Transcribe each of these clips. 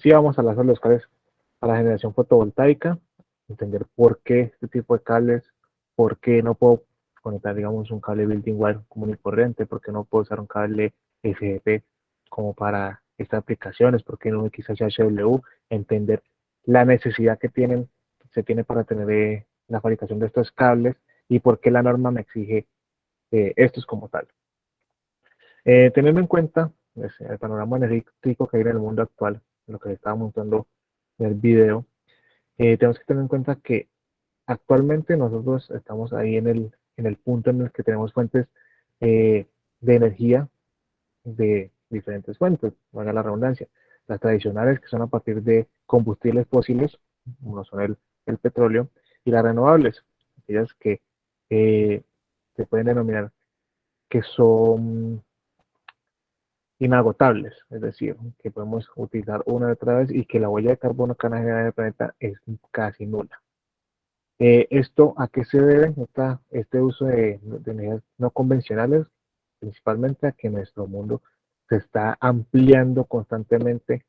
sí vamos a lanzar los cables para generación fotovoltaica, entender por qué este tipo de cables, por qué no puedo conectar, digamos, un cable built-in wire común y corriente, por qué no puedo usar un cable FGP como para estas aplicaciones, por qué no XHW, entender la necesidad que se tiene para tener la fabricación de estos cables y por qué la norma me exige estos como tal. Teniendo en cuenta pues, el panorama energético que hay en el mundo actual, lo que estaba mostrando en el video, tenemos que tener en cuenta que actualmente nosotros estamos ahí en el punto en el que tenemos fuentes de energía de diferentes fuentes, valga la redundancia. Las tradicionales, que son a partir de combustibles fósiles, como son el petróleo, y las renovables, aquellas que se pueden denominar que son inagotables, es decir, que podemos utilizar una y otra vez y que la huella de carbono que van a generar en el planeta es casi nula. ¿Esto a qué se debe? Este uso de energías no convencionales, principalmente a que nuestro mundo se está ampliando constantemente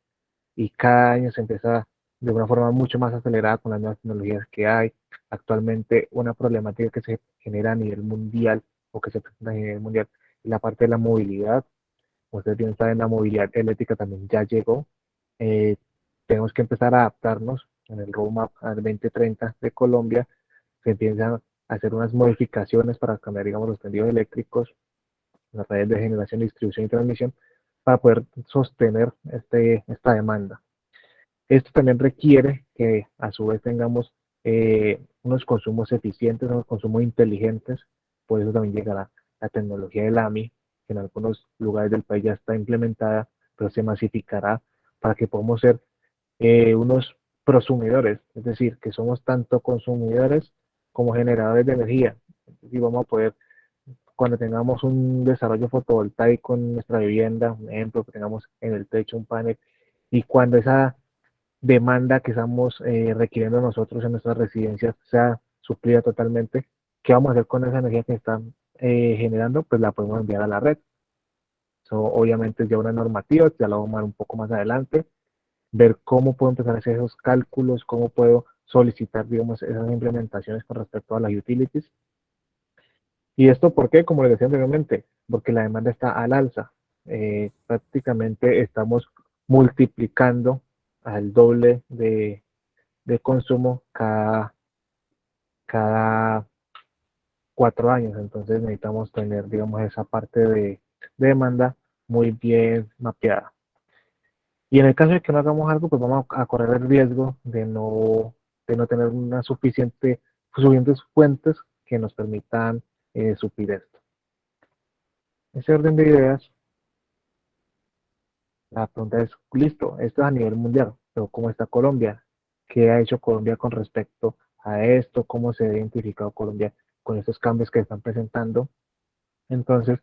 y cada año se empieza de una forma mucho más acelerada con las nuevas tecnologías que hay. Actualmente una problemática que se genera a nivel mundial o que se presenta a nivel mundial es la parte de la movilidad. Ustedes bien saben, la movilidad eléctrica también ya llegó. Eh, Tenemos que empezar a adaptarnos en el roadmap al 2030 de Colombia. Se empiezan a hacer unas modificaciones para cambiar, digamos, los tendidos eléctricos, las redes de generación, distribución y transmisión, para poder sostener esta demanda. Esto también requiere que a su vez tengamos unos consumos eficientes, unos consumos inteligentes. Por eso también llega la tecnología del AMI, que en algunos lugares del país ya está implementada, pero se masificará para que podamos ser unos prosumidores, es decir, que somos tanto consumidores como generadores de energía. Y vamos a poder, cuando tengamos un desarrollo fotovoltaico en nuestra vivienda, un ejemplo, que tengamos en el techo un panel, y cuando esa demanda que estamos requiriendo nosotros en nuestras residencias sea suplida totalmente, ¿qué vamos a hacer con esa energía que están generando? Pues la podemos enviar a la red. Eso obviamente es ya una normativa, ya la vamos a ver un poco más adelante, ver cómo puedo empezar a hacer esos cálculos, cómo puedo solicitar, digamos, esas implementaciones con respecto a las utilities. ¿Y esto por qué? Como les decía anteriormente, porque la demanda está al alza. Prácticamente estamos multiplicando al doble de consumo cada 4 años. Entonces necesitamos tener, digamos, esa parte de demanda muy bien mapeada. Y en el caso de que no hagamos algo, pues vamos a correr el riesgo de no tener una suficientes fuentes que nos permitan suplir esto. En ese orden de ideas, la pregunta es, listo, esto es a nivel mundial, pero ¿cómo está Colombia? ¿Qué ha hecho Colombia con respecto a esto? ¿Cómo se ha identificado Colombia con estos cambios que están presentando? Entonces,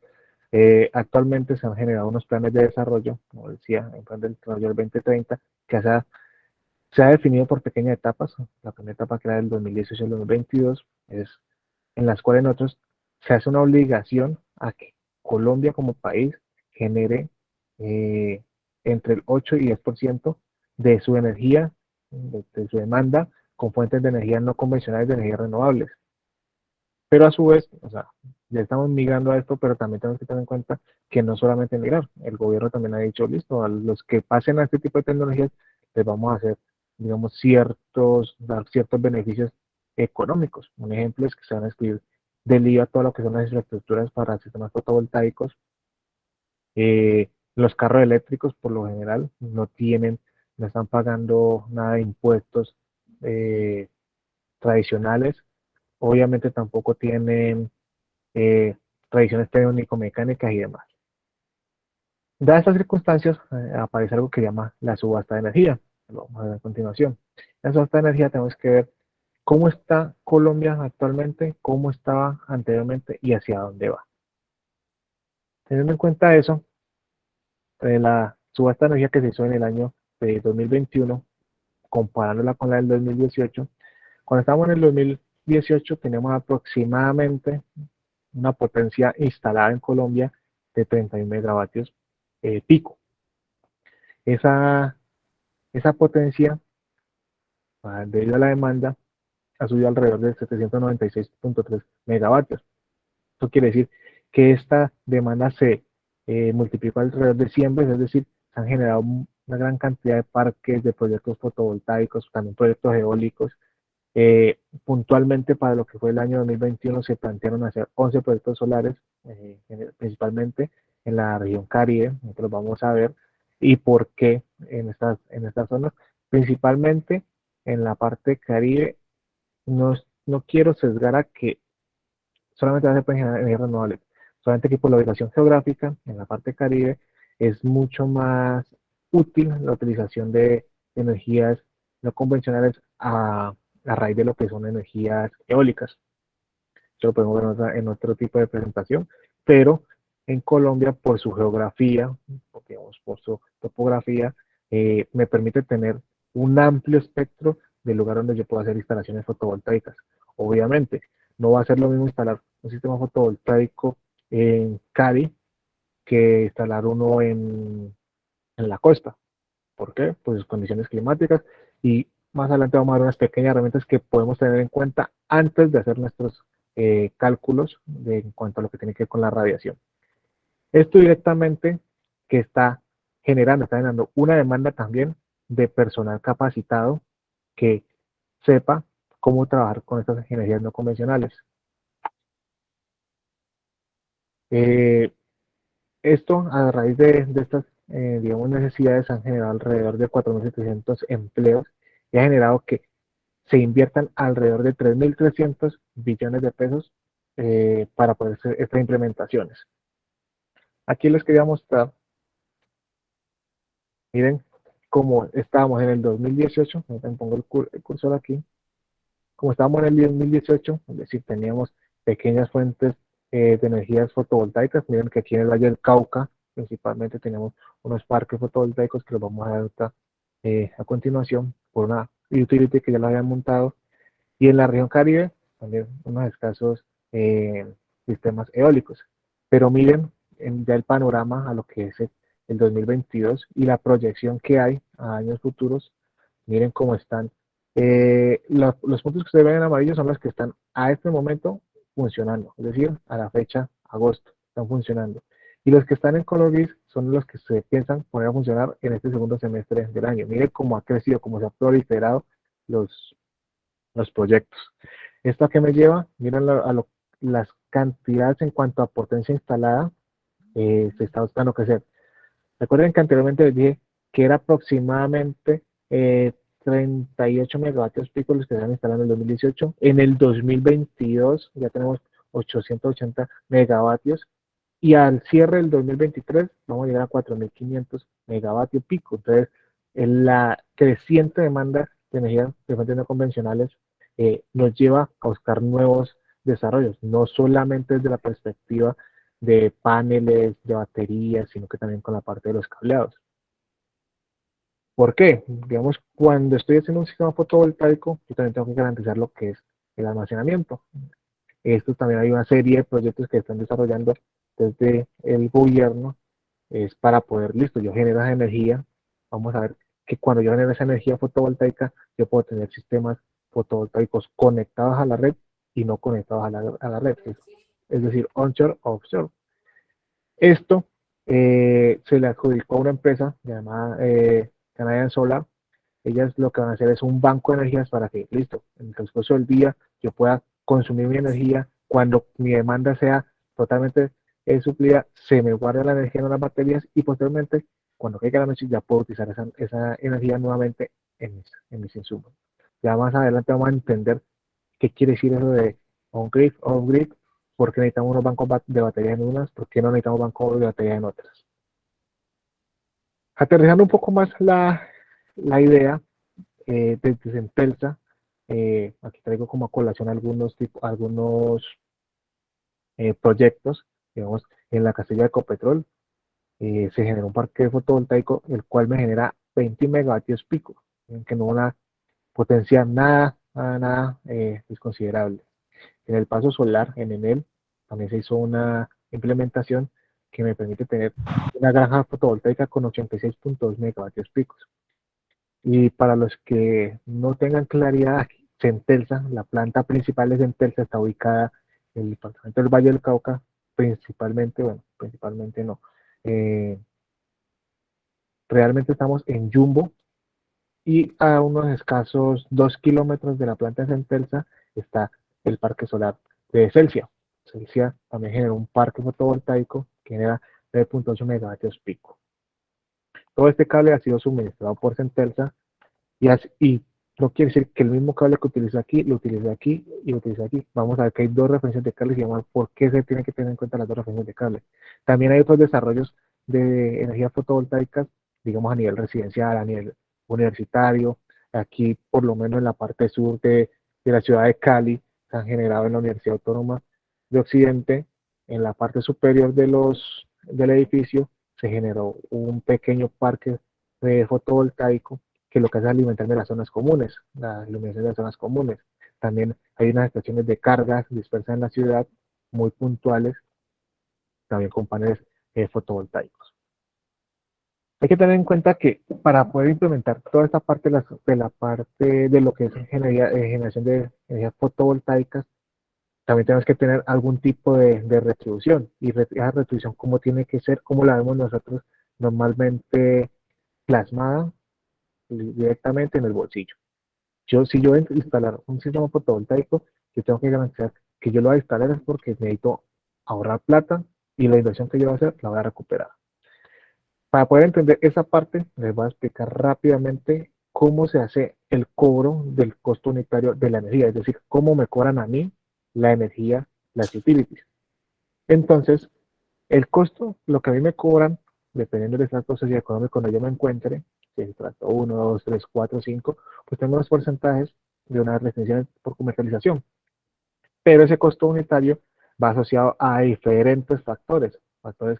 actualmente se han generado unos planes de desarrollo, como decía, el plan de desarrollo del 2030, que se ha definido por pequeñas etapas. La primera etapa, que era del 2018 al 2022, es en las cuales nosotros se hace una obligación a que Colombia como país genere eh, entre el 8 y 10% de su energía, de su demanda, con fuentes de energía no convencionales, de energías renovables. Pero a su vez, o sea, ya estamos migrando a esto, pero también tenemos que tener en cuenta que no solamente migrar, el gobierno también ha dicho, listo, a los que pasen a este tipo de tecnologías, les vamos a hacer, digamos, dar ciertos beneficios económicos. Un ejemplo es que se van a excluir del IVA todo lo que son las infraestructuras para sistemas fotovoltaicos. Los carros eléctricos, por lo general, no están pagando nada de impuestos eh, tradicionales. Obviamente tampoco tienen eh, revisiones técnico-mecánicas y demás. Dadas estas circunstancias, aparece algo que llama la subasta de energía. Lo vamos a ver a continuación. La subasta de energía tenemos que ver cómo está Colombia actualmente, cómo estaba anteriormente y hacia dónde va. Teniendo en cuenta eso, la subasta de energía que se hizo en el año de 2021, comparándola con la del 2018, cuando estábamos en el 2018 teníamos aproximadamente una potencia instalada en Colombia de 31 megavatios pico. Esa Esa potencia, debido a la demanda, ha subido alrededor de 796.3 megavatios. Esto quiere decir que esta demanda se multiplicó alrededor de 100 veces, es decir, se han generado una gran cantidad de parques, de proyectos fotovoltaicos, también proyectos eólicos. Puntualmente para lo que fue el año 2021 se plantearon hacer 11 proyectos solares, principalmente en la región Caribe, nosotros vamos a ver, y por qué en estas zonas, principalmente en la parte Caribe. No, no quiero sesgar a que solamente se pueden generar energías renovables, solamente que por la ubicación geográfica, en la parte Caribe, es mucho más útil la utilización de energías no convencionales a raíz de lo que son energías eólicas. Esto lo podemos ver en otro tipo de presentación, pero en Colombia, por su geografía, digamos, por su topografía, me permite tener un amplio espectro de lugar donde yo puedo hacer instalaciones fotovoltaicas. Obviamente, no va a ser lo mismo instalar un sistema fotovoltaico en Cali que instalar uno en la costa. ¿Por qué? Pues condiciones climáticas, y más adelante vamos a ver unas pequeñas herramientas que podemos tener en cuenta antes de hacer nuestros cálculos en cuanto a lo que tiene que ver con la radiación. Esto directamente que está generando una demanda también de personal capacitado que sepa cómo trabajar con estas energías no convencionales. Eh, Esto, a raíz de estas, digamos, necesidades, han generado alrededor de 4.700 empleos y ha generado que se inviertan alrededor de 3.300 billones de pesos para poder hacer estas implementaciones. Aquí les quería mostrar, miren, cómo estábamos en el 2018, pongo el cursor aquí, como estábamos en el 2018, es decir, teníamos pequeñas fuentes de energías fotovoltaicas. Miren que aquí en el Valle del Cauca, principalmente, tenemos unos parques fotovoltaicos que los vamos a ver a continuación por una utility que ya lo habían montado. Y en la región Caribe, también unos escasos eh, sistemas eólicos. Pero miren ya el panorama a lo que es el 2022 y la proyección que hay a años futuros. Miren cómo están. Los puntos que ustedes ven en amarillo son los que están a este momento funcionando, es decir, a la fecha agosto, están funcionando. Y los que están en color gris son los que se piensan poner a funcionar en este segundo semestre del año. Miren cómo ha crecido, cómo se ha proliferado los, los proyectos. ¿Esto a qué me lleva? Miren las cantidades en cuanto a potencia instalada se está buscando crecer. Recuerden que anteriormente les dije que era aproximadamente 38 megavatios pico los que se han instalado en el 2018. En el 2022 ya tenemos 880 megavatios y al cierre del 2023 vamos a llegar a 4.500 megavatios pico. Entonces, en la creciente demanda de energía de fuentes no convencionales nos lleva a buscar nuevos desarrollos, no solamente desde la perspectiva de paneles, de baterías, sino que también con la parte de los cableados. ¿Por qué? Digamos, cuando estoy haciendo un sistema fotovoltaico, yo también tengo que garantizar lo que es el almacenamiento. Esto también hay una serie de proyectos que están desarrollando desde el gobierno, es para poder, listo, yo genero esa energía, vamos a ver que cuando yo genero esa energía fotovoltaica, yo puedo tener sistemas fotovoltaicos conectados a la red y no conectados a la red, es decir, onshore o offshore. Esto se le adjudicó a una empresa llamada Canadian Solar. Ellas lo que van a hacer es un banco de energías para que, listo, en el transcurso del día yo pueda consumir mi energía. Cuando mi demanda sea totalmente suplida, se me guarda la energía en las baterías y posteriormente, cuando caiga la noche, ya puedo utilizar esa energía nuevamente en mis insumos. Ya más adelante vamos a entender qué quiere decir eso de on-grid, off-grid, por qué necesitamos unos bancos de batería en unas, por qué no necesitamos bancos de batería en otras. Aterrizando un poco más la idea, desde Centelsa, aquí traigo como a colación algunos proyectos, digamos, en la Castilla de Ecopetrol, se genera un parque fotovoltaico, el cual me genera 20 megavatios pico, que no una potencia nada desconsiderable. En el Paso Solar, en Enel, también se hizo una implementación que me permite tener una granja fotovoltaica con 86.2 megavatios picos. Y para los que no tengan claridad, Centelsa, la planta principal de Centelsa está ubicada en el departamento del Valle del Cauca, principalmente, bueno, principalmente no. eh, Realmente estamos en Jumbo y a unos escasos 2 kilómetros de la planta de Centelsa está el parque solar de Celsia. Celsia también genera un parque fotovoltaico que genera 3.8 megavatios pico. Todo este cable ha sido suministrado por Centelsa y no quiere decir que el mismo cable que utiliza aquí, lo utilice aquí y lo utilice aquí. Vamos a ver que hay dos referencias de cable y vamos a ver por qué se tienen que tener en cuenta las dos referencias de cable. También hay otros desarrollos de energías fotovoltaicas, digamos a nivel residencial, a nivel universitario. Aquí, por lo menos en la parte sur de la ciudad de Cali, se han generado en la Universidad Autónoma de Occidente, en la parte superior del edificio, se generó un pequeño parque fotovoltaico que lo que hace es alimentarme las zonas comunes, la iluminación de las zonas comunes. También hay unas estaciones de cargas dispersas en la ciudad, muy puntuales, también con paneles fotovoltaicos. Hay que tener en cuenta que para poder implementar toda esta parte de la parte de lo que es generación de energías fotovoltaicas, también tenemos que tener algún tipo de retribución. Y esa retribución, ¿cómo tiene que ser? ¿Cómo la vemos nosotros normalmente plasmada directamente en el bolsillo? Si yo voy a instalar un sistema fotovoltaico, yo tengo que garantizar que yo lo voy a instalar es porque necesito ahorrar plata y la inversión que yo voy a hacer la voy a recuperar. Para poder entender esa parte, les voy a explicar rápidamente cómo se hace el cobro del costo unitario de la energía, es decir, cómo me cobran a mí la energía, las utilities. Entonces, el costo, lo que a mí me cobran, dependiendo del estatus socioeconómico donde yo me encuentre, si se trata 1, 2, 3, 4, 5, pues tengo los porcentajes de unas restricciones por comercialización. Pero ese costo unitario va asociado a diferentes factores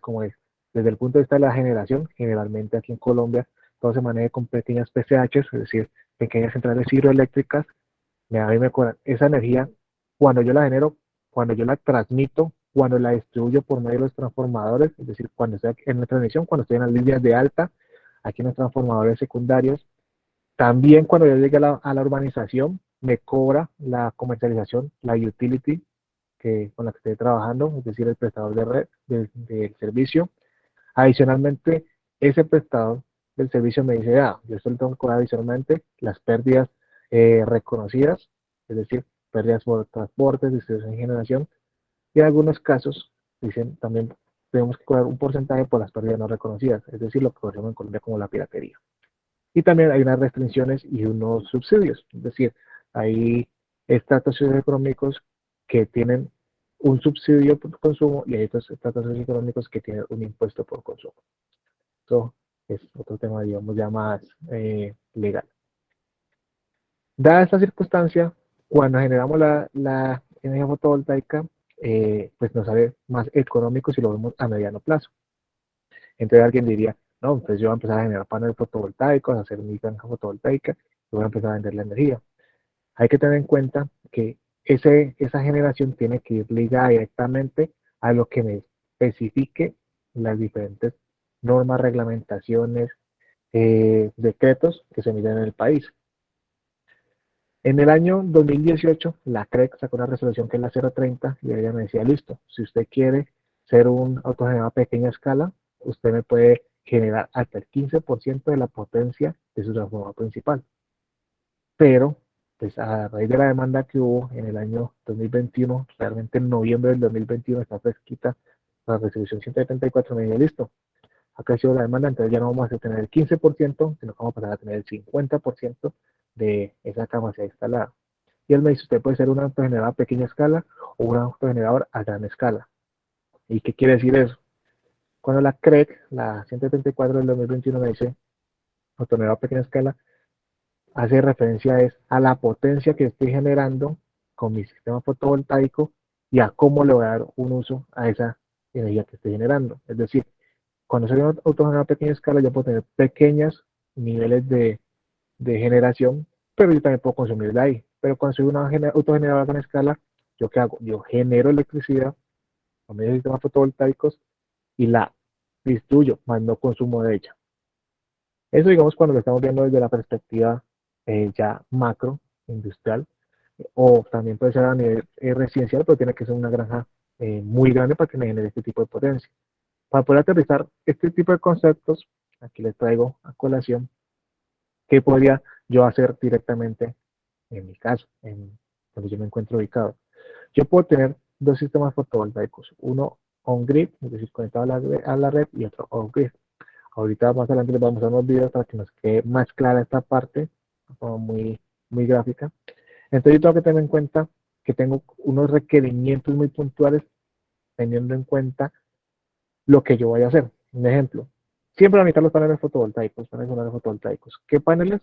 como es, desde el punto de vista de la generación, generalmente aquí en Colombia todo se maneja con pequeñas PCHs, es decir, pequeñas centrales hidroeléctricas. A mí me cobran esa energía cuando yo la genero, cuando yo la transmito, cuando la distribuyo por medio de los transformadores, es decir, cuando estoy en la transmisión, cuando estoy en las líneas de alta, aquí en los transformadores secundarios. También cuando yo llegue a la urbanización, me cobra la comercialización, la utility con la que estoy trabajando, es decir, el prestador de red del servicio. Adicionalmente, ese prestador del servicio me dice, yo solo tengo que cobrar adicionalmente las pérdidas reconocidas, es decir, pérdidas por transporte, distribución y generación, y en algunos casos dicen también tenemos que cobrar un porcentaje por las pérdidas no reconocidas, es decir, lo que conocemos en Colombia como la piratería. Y también hay unas restricciones y unos subsidios, es decir, hay estratos socioeconómicos que tienen un subsidio por consumo y hay otros estratos socioeconómicos que tienen un impuesto por consumo. Esto es otro tema, digamos, ya más legal. Dada esta circunstancia, cuando generamos la energía fotovoltaica, pues nos sale más económico si lo vemos a mediano plazo. Entonces alguien diría, no, entonces yo voy a empezar a generar paneles fotovoltaicos, a hacer mi granja fotovoltaica, y voy a empezar a vender la energía. Hay que tener en cuenta que esa generación tiene que ir ligada directamente a lo que me especifique las diferentes normas, reglamentaciones, decretos que se emiten en el país. En el año 2018, la CREC sacó una resolución que es la 030 y ella me decía, listo, si usted quiere ser un autogenerador a pequeña escala, usted me puede generar hasta el 15% de la potencia de su transformador principal. Pero, pues a raíz de la demanda que hubo en el año 2021, realmente en noviembre del 2021 está fresquita la resolución 174, me dijo, listo, ha crecido la demanda, entonces ya no vamos a tener el 15%, sino que vamos a pasar a tener el 50% de esa capacidad instalada. Y él me dice, usted puede ser un autogenerador a pequeña escala o un autogenerador a gran escala. ¿Y qué quiere decir eso? Cuando la CREC, la 134 del 2021 me dice autogenerador a pequeña escala, hace referencia a la potencia que estoy generando con mi sistema fotovoltaico y a cómo le voy a dar un uso a esa energía que estoy generando. Es decir, cuando soy un autogenerador a pequeña escala, yo puedo tener pequeños niveles de generación, pero yo también puedo consumir de ahí. Pero cuando soy una autogeneradora a gran escala, ¿yo qué hago? Yo genero electricidad con medios sistemas fotovoltaicos y la distribuyo, más no consumo de ella. Eso, digamos, cuando lo estamos viendo desde la perspectiva ya macro, industrial, o también puede ser a nivel residencial, pero tiene que ser una granja muy grande para que me genere este tipo de potencia. Para poder aterrizar este tipo de conceptos, aquí les traigo a colación qué podría yo hacer directamente en mi caso, en donde yo me encuentro ubicado. Yo puedo tener dos sistemas fotovoltaicos, uno on-grid, es decir, conectado a la red, y otro off-grid. Ahorita más adelante les vamos a dar unos videos para que nos quede más clara esta parte, como muy gráfica. Entonces yo tengo que tener en cuenta que tengo unos requerimientos muy puntuales teniendo en cuenta lo que yo voy a hacer. Un ejemplo, siempre a mitad los paneles fotovoltaicos. ¿Qué paneles?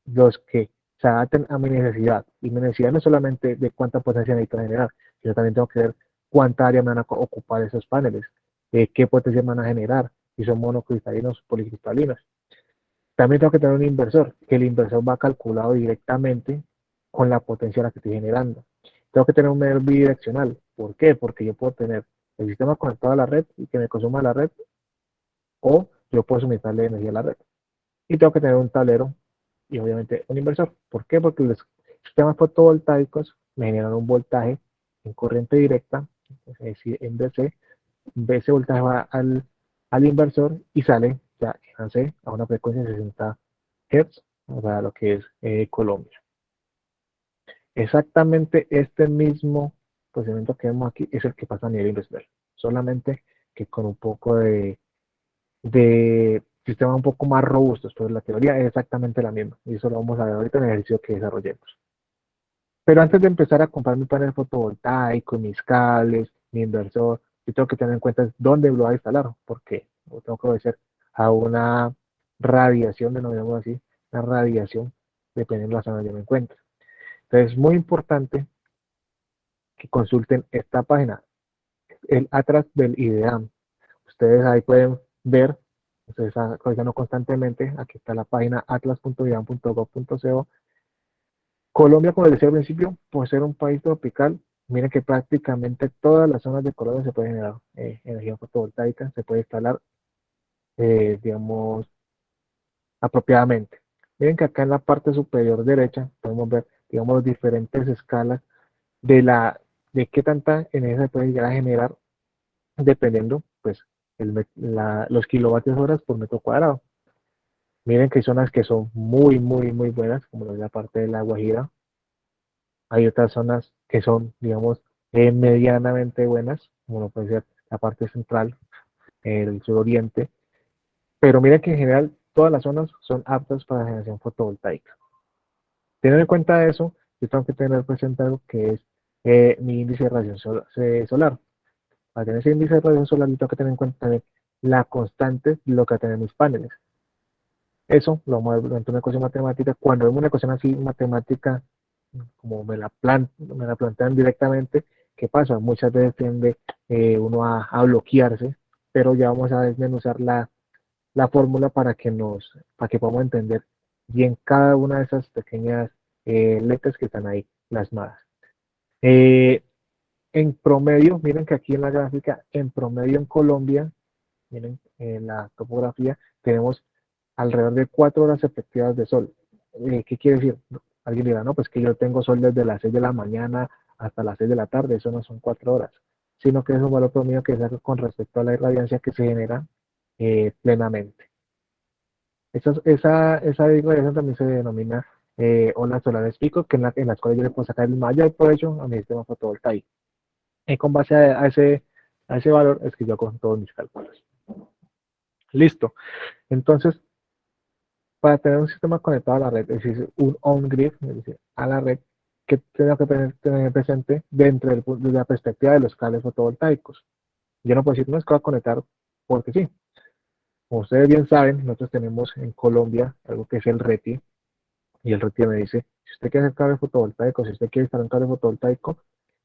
Los que se adapten a mi necesidad. Y mi necesidad no es solamente de cuánta potencia necesito generar, yo también tengo que ver cuánta área me van a ocupar esos paneles, qué potencia me van a generar, si son monocristalinos o policristalinos. También tengo que tener un inversor, que el inversor va calculado directamente con la potencia a la que estoy generando. Tengo que tener un medidor bidireccional. ¿Por qué? Porque yo puedo tener el sistema conectado a la red y que me consuma la red, o yo puedo suministrarle energía a la red. Y tengo que tener un tablero y obviamente un inversor. ¿Por qué? Porque los sistemas fotovoltaicos me generan un voltaje en corriente directa, es decir, en DC. Ese voltaje va al inversor y sale ya en AC a una frecuencia de 60 Hz para lo que es Colombia. Exactamente este mismo procedimiento que vemos aquí es el que pasa a nivel industrial, solamente que con un poco de sistemas un poco más robustos, pero la teoría es exactamente la misma, y eso lo vamos a ver ahorita en el ejercicio que desarrollemos. Pero antes de empezar a comprar mi panel fotovoltaico, mis cables, mi inversor, yo tengo que tener en cuenta dónde lo voy a instalar, porque tengo que obedecer a una radiación, denominamos así, una radiación, dependiendo de la zona donde me encuentre. Entonces es muy importante que consulten esta página, el Atlas del IDEAM. Ustedes ahí pueden ver, ustedes están actualizando constantemente, aquí está la página atlas.iam.gov.co. Colombia, como les decía al principio, por ser un país tropical, miren que prácticamente todas las zonas de Colombia se puede generar energía fotovoltaica, se puede instalar, digamos, apropiadamente. Miren que acá en la parte superior derecha podemos ver, digamos, diferentes escalas de de qué tanta energía se puede llegar a generar dependiendo, pues, los kilovatios horas por metro cuadrado. Miren que hay zonas que son muy buenas, como la parte de la Guajira. Hay otras zonas que son, digamos, medianamente buenas, como lo puede ser la parte central, el suroriente. Pero miren que en general todas las zonas son aptas para la generación fotovoltaica. Teniendo en cuenta eso, yo tengo que tener presente algo que es mi índice de radiación solar. Para tener ese índice de radiación solar, yo tengo que tener en cuenta también la constante de lo que tienen mis paneles. Eso lo vamos a ver durante una ecuación matemática. Cuando vemos una ecuación así matemática, como me la plantean directamente, ¿qué pasa? Muchas veces tiende uno a bloquearse, pero ya vamos a desmenuzar la fórmula para que podamos entender bien cada una de esas pequeñas letras que están ahí plasmadas. Eh, en promedio, miren que aquí en la gráfica, en promedio en Colombia, miren en la topografía, tenemos alrededor de 4 horas efectivas de sol. ¿Qué quiere decir? Alguien dirá, no, pues que yo tengo sol desde las 6 de la mañana hasta las 6 de la tarde, eso no son 4 horas, sino que es un valor promedio que es con respecto a la irradiancia que se genera plenamente. Esa irradiación también se denomina olas solares pico, que en las cuales yo le puedo sacar el mayor provecho a mi sistema fotovoltaico. Y con base a ese valor es que yo hago todos mis cálculos. Listo. Entonces, para tener un sistema conectado a la red, es decir, un on-grid, es decir, a la red, que tengo que tener presente de la perspectiva de los cables fotovoltaicos. Yo no puedo decir, no es que voy a conectar porque sí. Como ustedes bien saben, nosotros tenemos en Colombia algo que es el RETI, y el RETI me dice, si usted quiere hacer cable fotovoltaico, si usted quiere instalar un cable fotovoltaico,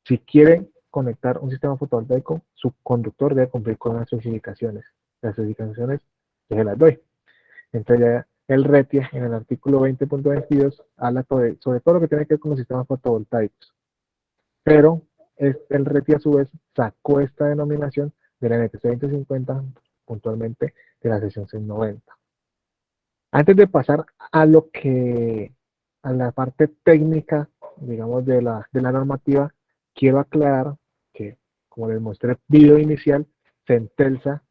si quiere conectar un sistema fotovoltaico, su conductor debe cumplir con las especificaciones. Las especificaciones yo se las doy. Entonces ya el RETIA en el artículo 20.22 habla sobre todo lo que tiene que ver con los sistemas fotovoltaicos. Pero el RETIA a su vez sacó esta denominación de la NTC 2050, puntualmente de la sección 690. Antes de pasar a lo que, a la parte técnica, digamos, de la normativa, quiero aclarar que, como les mostré el video inicial, Centelsa,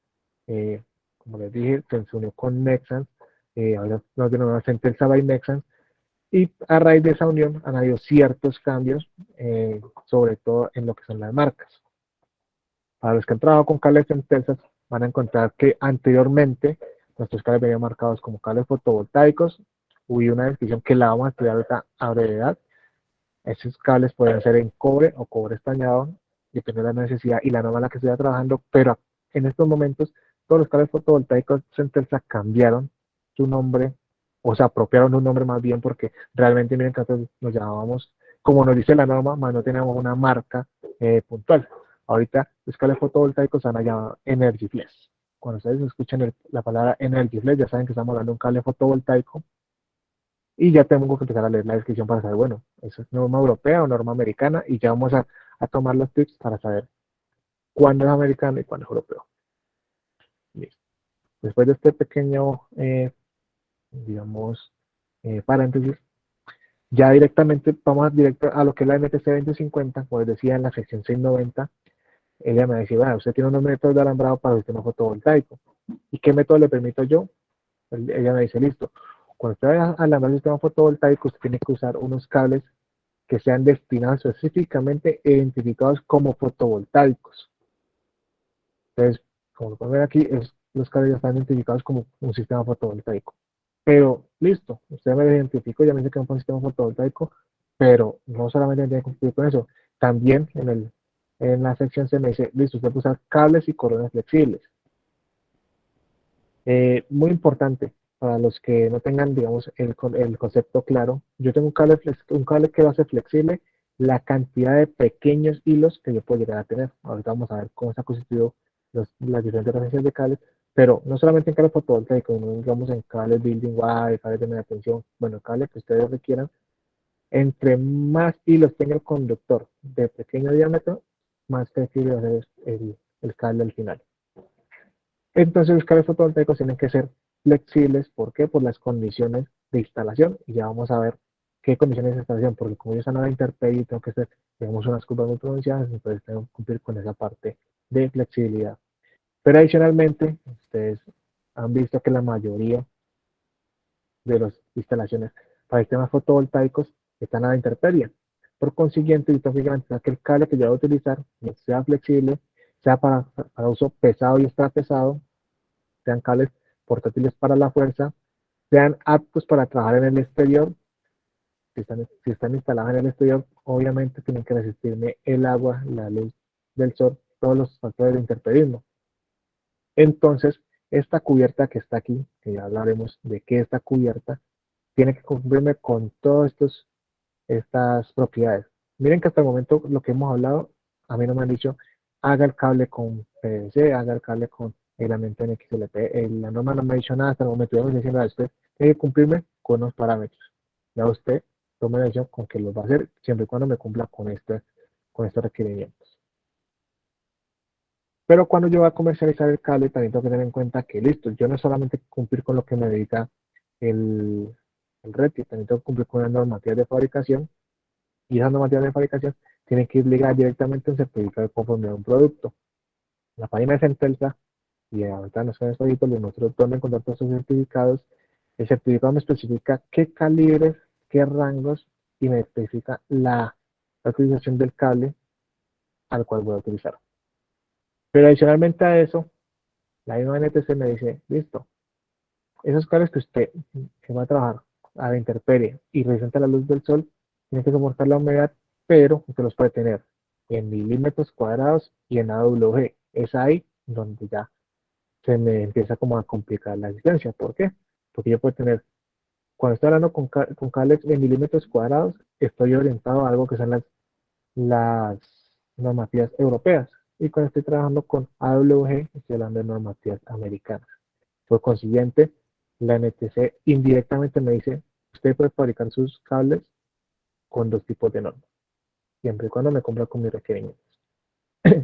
eh, como les dije, se unió con Nexans, ahora nos denominamos Centelsa by Nexans, y a raíz de esa unión han habido ciertos cambios, sobre todo en lo que son las marcas. Para los que han trabajado con cables Centelsa, van a encontrar que anteriormente nuestros cables venían marcados como cables fotovoltaicos. Hubo una descripción que la vamos a estudiar ahorita a brevedad. Esos cables pueden ser en cobre o cobre estañado, dependiendo de la necesidad y la norma en la que estuviera trabajando, pero en estos momentos todos los cables fotovoltaicos Centelsa cambiaron su nombre, o se apropiaron un nombre más bien, porque realmente miren que nosotros nos llamábamos, como nos dice la norma, más no teníamos una marca puntual. Ahorita los cables fotovoltaicos se van a llamar Energy Flex. Cuando ustedes escuchan la palabra Energy Flex, ya saben que estamos hablando de un cable fotovoltaico y ya tengo que empezar a leer la descripción para saber, bueno, eso es norma europea o norma americana, y ya vamos a tomar los tips para saber cuándo es americano y cuándo es europeo. Listo. Después de este pequeño, digamos, paréntesis, ya directamente vamos directo a lo que es la NTC 2050, como les decía en la sección 690, ella me decía, bueno, usted tiene unos métodos de alambrado para el sistema fotovoltaico. ¿Y qué método le permito yo? Ella me dice, listo, cuando usted vaya a alambrar el sistema fotovoltaico, usted tiene que usar unos cables que sean destinados específicamente e identificados como fotovoltaicos. Entonces, como lo pueden ver aquí, los cables ya están identificados como un sistema fotovoltaico. Pero listo, usted me lo identificó, ya me dice que es un sistema fotovoltaico, pero no solamente tiene que cumplir con eso, también en la sección se me dice, listo, usted puede usar cables y coronas flexibles. Muy importante para los que no tengan, digamos, el concepto claro. Yo tengo un cable que va a ser flexible, la cantidad de pequeños hilos que yo puedo llegar a tener. Ahorita vamos a ver cómo está constituido las diferentes referencias de cables, pero no solamente en cables fotovoltaicos, sino digamos en cables building wire, cables de media tensión, bueno, cables que ustedes requieran. Entre más hilos tenga el conductor de pequeño diámetro, más flexible va a ser el cable al final. Entonces los cables fotovoltaicos tienen que ser flexibles. ¿Por qué? Por las condiciones de instalación. Y ya vamos a ver qué condiciones de instalación, porque como yo están a la intemperie, tengo que hacer, digamos, unas curvas muy pronunciadas, entonces tengo que cumplir con esa parte de flexibilidad. Pero adicionalmente, ustedes han visto que la mayoría de las instalaciones para sistemas fotovoltaicos están a la intemperie. Por consiguiente, yo tengo que garantizar que el cable que yo voy a utilizar sea flexible, sea para uso pesado y extra pesado, sean cables portátiles para la fuerza, sean aptos para trabajar en el exterior. Si están instalados en el exterior, obviamente tienen que resistirme el agua, la luz del sol, todos los factores de intemperismo. Entonces, esta cubierta que está aquí, que ya hablaremos de qué está cubierta, tiene que cumplirme con todas estas propiedades. Miren que hasta el momento lo que hemos hablado, a mí no me han dicho, haga el cable con PVC, haga el cable con aislamiento en XLP. La norma no me ha dicho nada hasta el momento. Ya me diciendo a usted, tiene que cumplirme con los parámetros. Ya usted tome la decisión con que lo va a hacer, siempre y cuando me cumpla con estos requerimientos. Pero cuando yo voy a comercializar el cable, también tengo que tener en cuenta que, listo, yo no solamente cumplir con lo que me dedica el RETI, también tengo que cumplir con las normativas de fabricación, y esas normativas de fabricación tienen que ir ligadas directamente a un certificado de conformidad de un producto. En la página de Centelsa, y ahorita en los proyectos les muestro dónde encontrar todos esos certificados. El certificado me especifica qué calibres, qué rangos, y me especifica la utilización del cable al cual voy a utilizar. Pero adicionalmente a eso, la misma NTC me dice, listo, esos cables que usted que va a trabajar a la intemperie y resistente a la luz del sol, tiene que soportar la humedad, pero usted los puede tener en milímetros cuadrados y en AWG. Es ahí donde ya se me empieza como a complicar la existencia. ¿Por qué? Porque yo puedo tener, cuando estoy hablando con cables en milímetros cuadrados, estoy orientado a algo que son las normativas europeas. Y cuando estoy trabajando con AWG, estoy hablando de normativas americanas. Por consiguiente, la NTC indirectamente me dice, usted puede fabricar sus cables con dos tipos de normas, siempre y cuando me cumpla con mis requerimientos.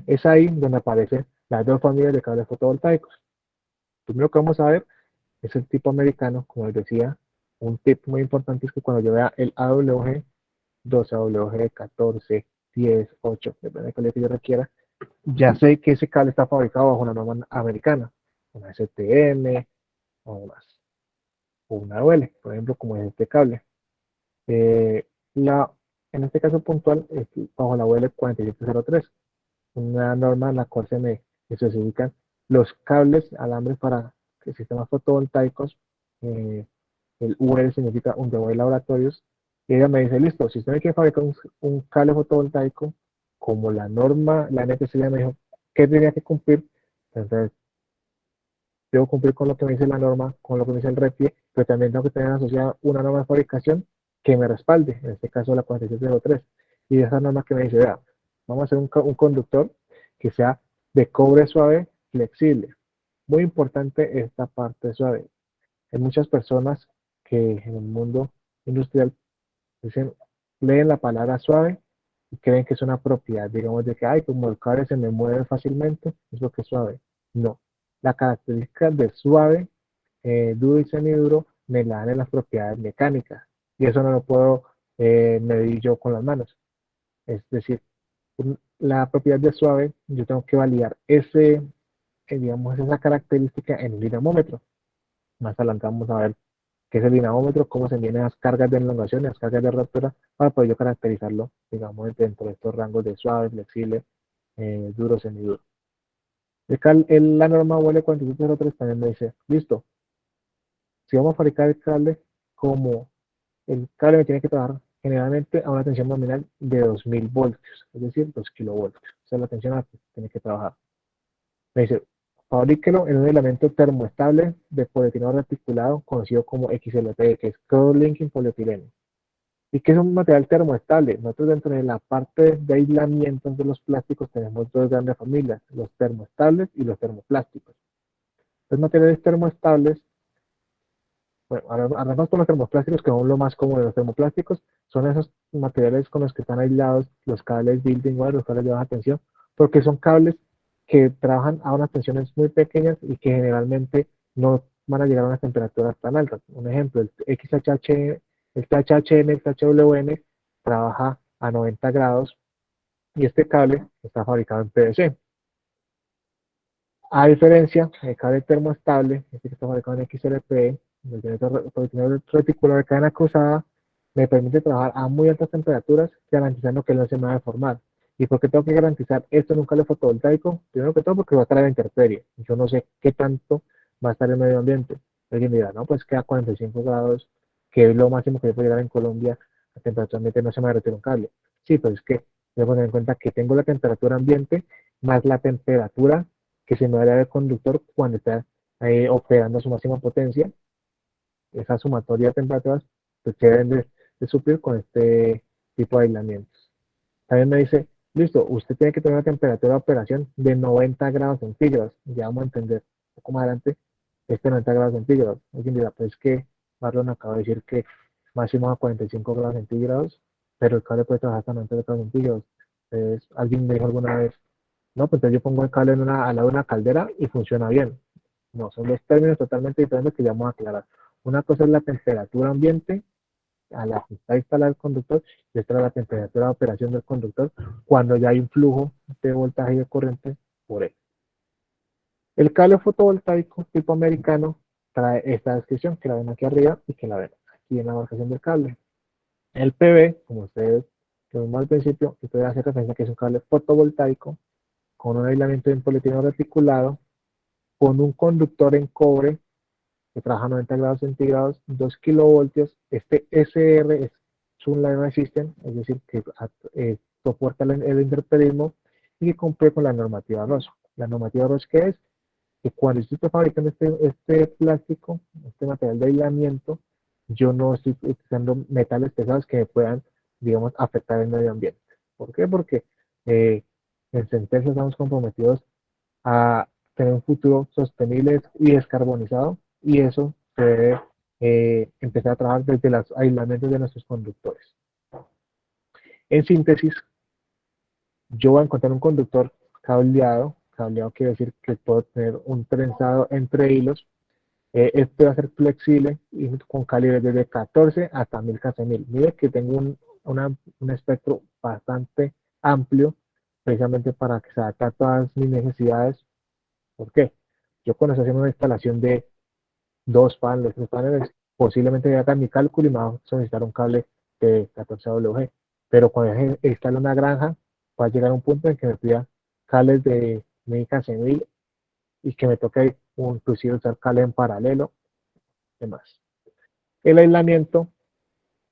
Es ahí donde aparecen las dos familias de cables fotovoltaicos. Primero que vamos a ver es el tipo americano, como les decía. Un tip muy importante es que cuando yo vea el AWG 12, AWG 14, 10, 8, depende del cable que yo requiera, ya sé que ese cable está fabricado bajo una norma americana, una STM o más, o una AOL, por ejemplo, como es este cable. Eh, la, en este caso puntual, es bajo la AOL 4703, una norma en la cual se me especifican los cables alambres para sistemas fotovoltaicos. eh, el UL significa Underway Laboratorios. Y ella me dice, listo, si usted me quiere fabricar un cable fotovoltaico, como la norma, la NTC ya me dijo, ¿qué tenía que cumplir? Entonces, debo cumplir con lo que me dice la norma, con lo que me dice el REPIE, pero también tengo que tener asociada una norma de fabricación que me respalde, en este caso la 4703. Y esa norma que me dice, vea, vamos a hacer un conductor que sea de cobre suave, flexible. Muy importante esta parte suave. Hay muchas personas que en el mundo industrial dicen, leen la palabra suave y creen que es una propiedad, digamos, de que, ay, como el cable se me mueve fácilmente, es lo que es suave. No. La característica de suave, duro y semiduro me la dan en las propiedades mecánicas. Y eso no lo puedo medir yo con las manos. Es decir, la propiedad de suave, yo tengo que validar digamos, esa característica en un dinamómetro. Más adelante vamos a ver qué es el dinamómetro, cómo se vienen las cargas de elongación y las cargas de ruptura para poder yo caracterizarlo, digamos, dentro de estos rangos de suave, flexible, duro, semiduro. La norma UL 4703 también me dice, listo, si vamos a fabricar el cable, como el cable me tiene que trabajar generalmente a una tensión nominal de 2000 voltios, es decir, 2 kilovoltios. Esa es la tensión a la que tiene que trabajar. Me dice, fabríquelo en un elemento termoestable de polietileno reticulado, conocido como XLPE, que es Cross Linking Polietileno. ¿Y qué es un material termoestable? Nosotros dentro de la parte de aislamiento de los plásticos tenemos dos grandes familias, los termoestables y los termoplásticos. Los materiales termoestables, bueno, arrancamos con los termoplásticos, que son lo más común de los termoplásticos, son esos materiales con los que están aislados los cables building wire, los cables de baja tensión, porque son cables que trabajan a unas tensiones muy pequeñas y que generalmente no van a llegar a unas temperaturas tan altas. Un ejemplo, el THN, el THWN trabaja a 90 grados y este cable está fabricado en PVC. A diferencia, el cable termoestable, este que está fabricado en XLPE, el reticular de cadena cruzada, me permite trabajar a muy altas temperaturas, garantizando que no se me va a deformar. ¿Y por qué tengo que garantizar esto en un cable fotovoltaico? Primero que todo porque va a estar a la intemperie. Yo no sé qué tanto va a estar el medio ambiente. Alguien dirá, no, pues queda 45 grados, que es lo máximo que yo puedo llegar en Colombia, a temperatura ambiente no se me va a derretir un cable. Sí, pero es que debo tener en cuenta que tengo la temperatura ambiente más la temperatura que se me va a dar el conductor cuando está operando a su máxima potencia. Esa sumatoria de temperaturas pues, se deben de suplir con este tipo de aislamientos. También me dice, listo, usted tiene que tener una temperatura de operación de 90 grados centígrados. Ya vamos a entender un poco más adelante este 90 grados centígrados. Alguien dirá, pues es que Marlon acaba de decir que máximo a 45 grados centígrados, pero el cable puede trabajar hasta 90 grados centígrados. Entonces, alguien me dijo alguna vez, no, pues entonces yo pongo el cable al lado de una caldera y funciona bien. No, son dos términos totalmente diferentes que ya vamos a aclarar. Una cosa es la temperatura ambiente a la que está instalado el conductor y otra es la temperatura de operación del conductor cuando ya hay un flujo de voltaje y de corriente por él. El cable fotovoltaico tipo americano trae esta descripción que la ven aquí arriba y que la ven aquí en la marcación del cable. El PV, como ustedes lo vimos al principio, ustedes hacen referencia que es un cable fotovoltaico con un aislamiento de un polietileno reticulado, con un conductor en cobre que trabaja a 90 grados centígrados, 2 kilovoltios. Este SR es un line resistant, es decir, que soporta el interperismo y que cumple con la normativa ROS. La normativa ROS, ¿qué es? Que cuando yo estoy fabricando este plástico, este material de aislamiento, yo no estoy utilizando metales pesados que me puedan, digamos, afectar el medio ambiente. ¿Por qué? Porque eh, en Centesa estamos comprometidos a tener un futuro sostenible y descarbonizado, y eso se debe empezar a trabajar desde los aislamientos de nuestros conductores. En síntesis, yo voy a encontrar un conductor cableado quiere decir que puedo tener un trenzado entre hilos, Este va a ser flexible y con calibres desde 14 hasta 1000 kc1000. Mire que tengo un espectro bastante amplio, precisamente para que se adapte a todas mis necesidades. ¿Por qué? Yo cuando estoy haciendo una instalación de 2 paneles, 3 paneles, posiblemente ya haga mi cálculo y me va a solicitar un cable de 14 WG. Pero cuando instale una granja, va a llegar un punto en que me pida cables de 1000 kc1000 y que me toque inclusive usar cable en paralelo y demás. El aislamiento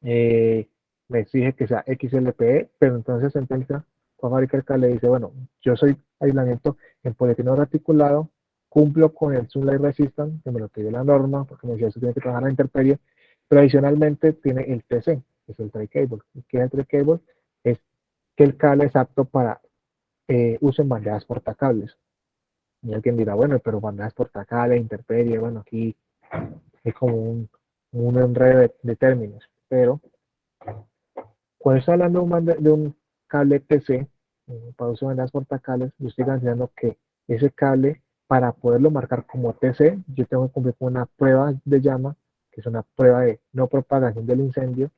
eh, me exige que sea XLPE, pero entonces Centelsa va a fabricar el cable y dice, bueno, yo soy aislamiento en polietileno reticulado, cumplo con el Sunlight Resistance, que me lo pide la norma, porque me decía, eso tiene que trabajar a la intemperie, pero adicionalmente tiene el TC, que es el Tray Cable. ¿Qué es el Tray Cable? Es que el cable es apto para uso en bandejas portacables. Y alguien dirá, bueno, pero bandejas portacables, intemperie, bueno, aquí es como un enredo de términos, pero cuando estoy hablando de un cable TC, para uso de bandas portacables, yo estoy enseñando que ese cable, para poderlo marcar como TC, yo tengo que cumplir con una prueba de llama, que es una prueba de no propagación del incendio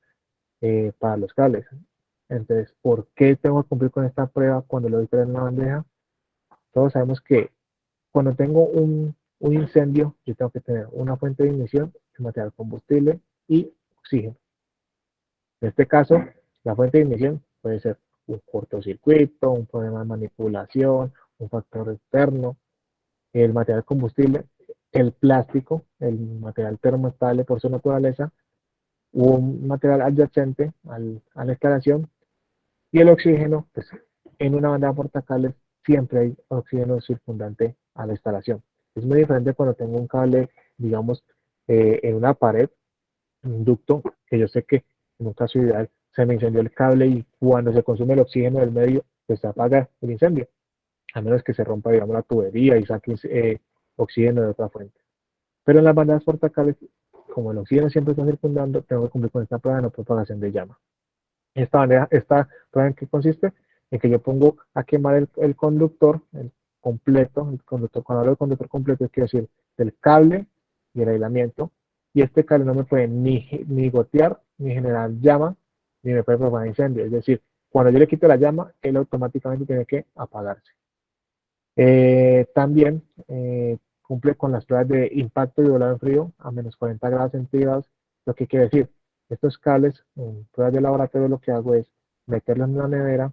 para los cables. Entonces, ¿por qué tengo que cumplir con esta prueba cuando lo doy en una bandeja? Todos sabemos que cuando tengo un incendio, yo tengo que tener una fuente de ignición, material combustible y oxígeno. En este caso, la fuente de ignición puede ser un cortocircuito, un problema de manipulación, un factor externo, el material combustible, el plástico, el material termoestable por su naturaleza, un material adyacente a la instalación y el oxígeno, pues en una banda de portacables siempre hay oxígeno circundante a la instalación. Es muy diferente cuando tengo un cable, digamos, en una pared, un ducto, que yo sé que en un caso ideal se me incendió el cable y cuando se consume el oxígeno del medio, pues se apaga el incendio, a menos que se rompa, digamos, la tubería y saque oxígeno de otra fuente. Pero en las bandas portacables, como el oxígeno siempre está circundando, tengo que cumplir con esta prueba de no propagación de llama. Esta prueba en qué consiste, en que yo pongo a quemar el conductor el completo, el conductor, cuando hablo de conductor completo, es quiero decir, del cable y el aislamiento, y este cable no me puede ni gotear, ni generar llama, ni me puede propagar incendio, es decir, cuando yo le quito la llama, él automáticamente tiene que apagarse. También cumple con las pruebas de impacto y volado en frío a menos 40 grados centígrados, lo que quiere decir, estos cables en pruebas de laboratorio lo que hago es meterlos en una nevera,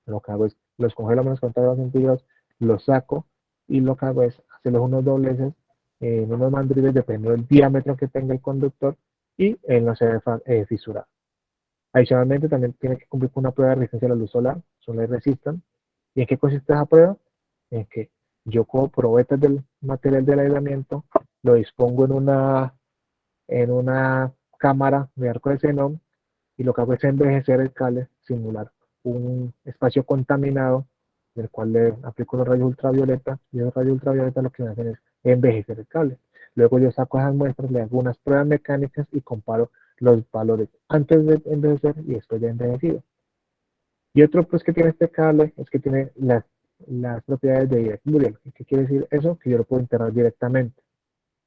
lo que hago es los congelo a menos 40 grados centígrados, los saco y lo que hago es hacerlos unos dobleces en unos mandriles dependiendo del diámetro que tenga el conductor y él no se debe fisurar. Adicionalmente también tiene que cumplir con una prueba de resistencia a la luz solar, Solar Resistance. ¿Y en qué consiste esa prueba? En que yo cojo probetas del material del aislamiento, lo dispongo en una cámara de arco de xenón y lo que hago es envejecer el cable, simular un espacio contaminado del cual le aplico los rayos ultravioleta y los rayos ultravioleta lo que me hacen es envejecer el cable. Luego yo saco esas muestras, le hago unas pruebas mecánicas y comparo los valores antes de envejecer y después de envejecido. Y otro pues que tiene este cable es que tiene las propiedades de Direct Burial. ¿Qué quiere decir eso? Que yo lo puedo integrar directamente.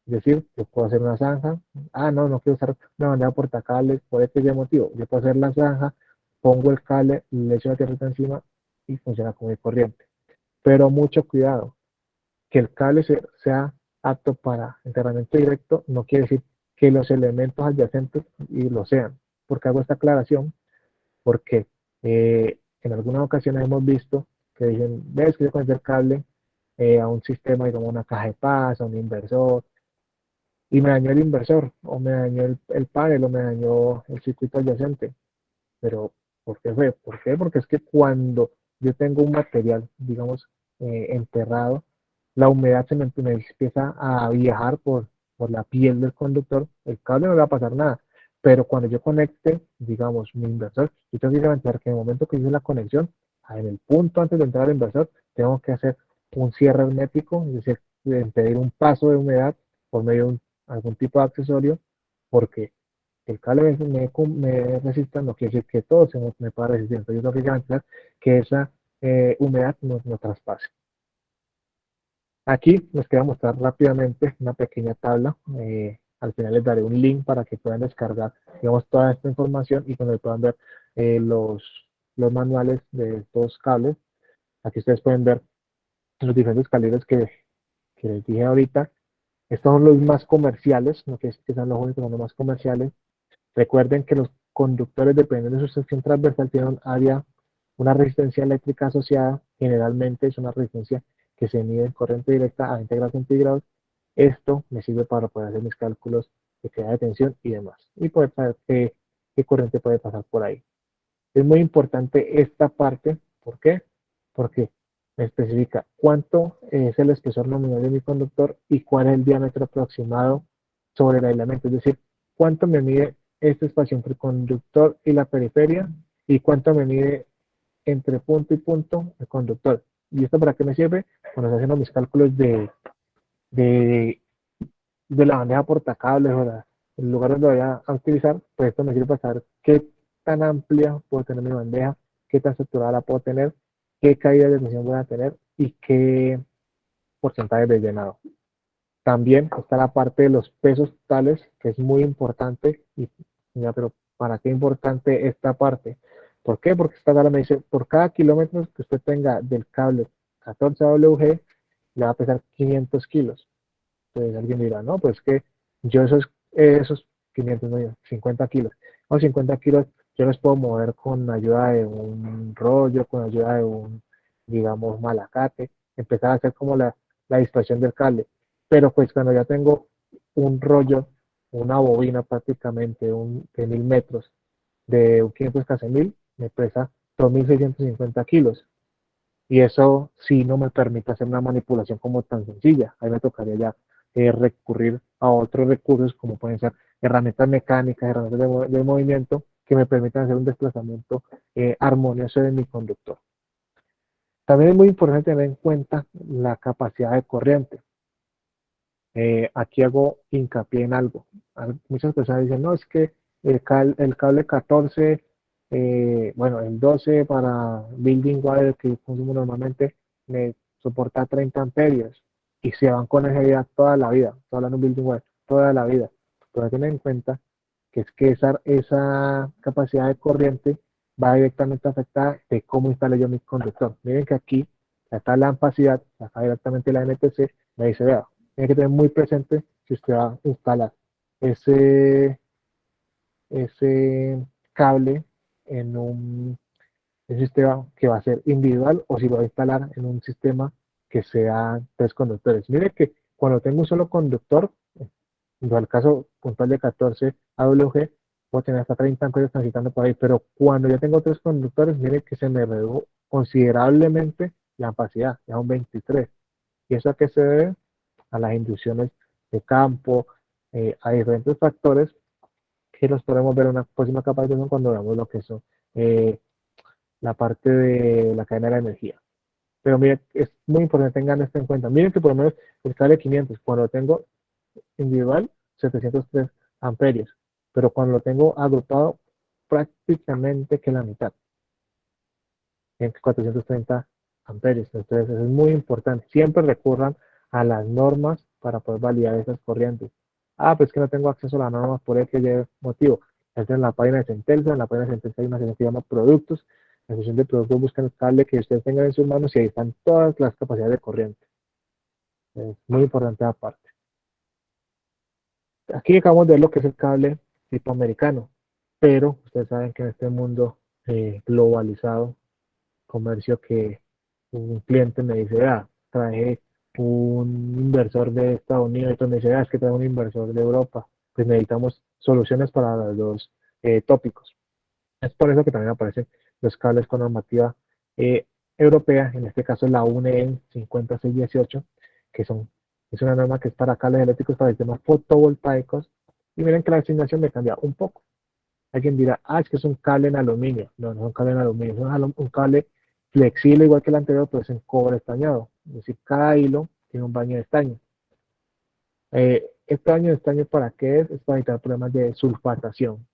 Es decir, yo puedo hacer una zanja. Ah, no, no quiero usar una bandera portacables por este motivo. Yo puedo hacer la zanja, pongo el cable, le echo la tierra encima y funciona como de corriente. Pero mucho cuidado, que el cable sea apto para enterramiento directo no quiere decir que los elementos adyacentes y lo sean. ¿Por qué hago esta aclaración? Porque en algunas ocasiones hemos visto que dicen, ves que yo conecté el cable a un sistema, digamos una caja de paz, a un inversor, y me dañó el inversor, o me dañó el panel, o me dañó el circuito adyacente. Pero, ¿por qué fue? ¿Por qué? Porque es que cuando yo tengo un material, digamos, enterrado, la humedad me empieza a viajar por la piel del conductor, el cable no le va a pasar nada. Pero cuando yo conecte, digamos, mi inversor, yo tengo que garantizar que en el momento que hice la conexión, en el punto antes de entrar al inversor, tengo que hacer un cierre hermético, es decir, impedir un paso de humedad por medio de algún tipo de accesorio, porque el cable me resista, no quiere decir que todo me pueda resistir. Entonces yo tengo que garantizar que esa humedad no traspase. Aquí les quiero mostrar rápidamente una pequeña tabla. Al final les daré un link para que puedan descargar, digamos, toda esta información y donde puedan ver eh, los, los manuales de estos cables. Aquí ustedes pueden ver los diferentes calibres que les dije ahorita. Estos son los más comerciales, no quiere decir que sean los únicos, son los más comerciales. Recuerden que los conductores, dependiendo de su sección transversal, tienen un área, una resistencia eléctrica asociada. Generalmente es una resistencia que se mide en corriente directa a 20 grados centígrados. Esto me sirve para poder hacer mis cálculos de caída de tensión y demás. Y poder saber qué corriente puede pasar por ahí. Es muy importante esta parte. ¿Por qué? Porque me especifica cuánto es el espesor nominal de mi conductor y cuál es el diámetro aproximado sobre el aislamiento. Es decir, cuánto me mide este espacio entre el conductor y la periferia y cuánto me mide entre punto y punto el conductor. ¿Y esto para qué me sirve? Cuando estoy haciendo mis cálculos de, de la bandeja portacables o el lugar donde voy a utilizar, pues esto me sirve para saber qué tan amplia puedo tener mi bandeja, qué tan saturada la puedo tener, qué caída de tensión voy a tener y qué porcentaje de llenado. También está la parte de los pesos totales, que es muy importante. Y ya, pero ¿para qué importante esta parte? ¿Por qué? Porque esta tabla me dice, por cada kilómetro que usted tenga del cable 14WG, le va a pesar 500 kilos. Entonces alguien dirá, no, pues que yo esos 500, no, 50 kilos, o 50 kilos yo los puedo mover con ayuda de un rollo, con ayuda de un, digamos, malacate, empezar a hacer como la dispersión del cable. Pero pues cuando ya tengo un rollo, una bobina prácticamente de 1000 metros, de un 500 1000, me pesa 2650 kilos. Y eso sí no me permite hacer una manipulación como tan sencilla. Ahí me tocaría ya recurrir a otros recursos como pueden ser herramientas mecánicas, herramientas de movimiento que me permitan hacer un desplazamiento armonioso de mi conductor. También es muy importante tener en cuenta la capacidad de corriente. Aquí hago hincapié en algo. Muchas personas dicen, no, es que el cable 14, bueno, el 12 para building wire que consumo normalmente me soporta 30 amperios y se van con esa idea toda la vida, estoy hablando de building wire, toda la vida. Pero hay que tener en cuenta que es que esa capacidad de corriente va directamente afectada de cómo instale yo mi conductor. Miren que aquí está la ampacidad, acá directamente la NTC, me dice, vea, tiene que tener muy presente si usted va a instalar ese cable en un sistema que va a ser individual o si lo va a instalar en un sistema que sea tres conductores. Mire que cuando tengo un solo conductor, en el caso puntual de 14 AWG, puedo tener hasta 30 amperios transitando por ahí, pero cuando ya tengo tres conductores, mire que se me redujo considerablemente la capacidad, ya un 23. ¿Y eso a qué se debe? A las inducciones de campo, a diferentes factores que los podemos ver en una próxima capacitación cuando veamos lo que son eh, la parte de la cadena de la energía. Pero miren, es muy importante que tengan esto en cuenta. Miren que por lo menos el cable 500, cuando lo tengo individual, 703 amperios, pero cuando lo tengo agrupado, prácticamente que la mitad, en 430 amperios. Entonces, eso es muy importante. Siempre recurran a las normas para poder validar esas corrientes. Ah, pues que no tengo acceso a las normas por X motivo. Entren en la página de Centelsa, en la página de Centelsa hay una sección que se llama Productos. En la sección de Productos buscan el cable que ustedes tengan en sus manos y ahí están todas las capacidades de corriente. Es muy importante aparte. Aquí acabamos de ver lo que es el cable tipo americano, pero ustedes saben que en este mundo globalizado, comercio, que un cliente me dice, ah, traje un inversor de Estados Unidos, y otro me dice, ah, es que trae un inversor de Europa, pues necesitamos soluciones para los dos tópicos. Es por eso que también aparecen los cables con normativa eh, europea, en este caso la UNE 5618, que es una norma que es para cables eléctricos para sistemas fotovoltaicos. Y miren que la asignación me cambia un poco. Alguien dirá, ah, es que es un cable en aluminio. No, no es un cable en aluminio, es un cable flexible igual que el anterior, pero es en cobre estañado. Es decir, cada hilo tiene un baño de estaño. Este baño de estaño, ¿para qué es? Es para evitar problemas de sulfatación.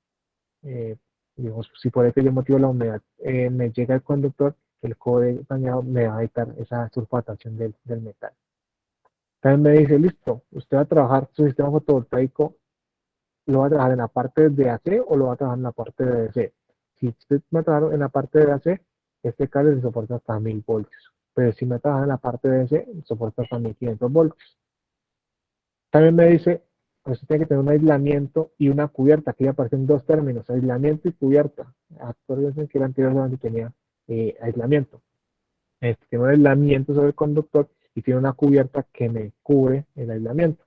eh, digamos, si por aquel motivo la humedad me llega al conductor, el cobre dañado me va a evitar esa sulfatación del metal. También me dice, listo, usted va a trabajar su sistema fotovoltaico, lo va a trabajar en la parte de AC o lo va a trabajar en la parte de DC. Si usted me trabaja en la parte de AC, este cable se soporta hasta 1000 voltios. Pero si me trabaja en la parte de DC, soporta hasta 1500 voltios. También me dice, usted tiene que tener un aislamiento y una cubierta. Aquí aparecen dos términos, aislamiento y cubierta. Actualmente que el anterior solamente tenía aislamiento. Este tiene un aislamiento sobre el conductor y tiene una cubierta que me cubre el aislamiento.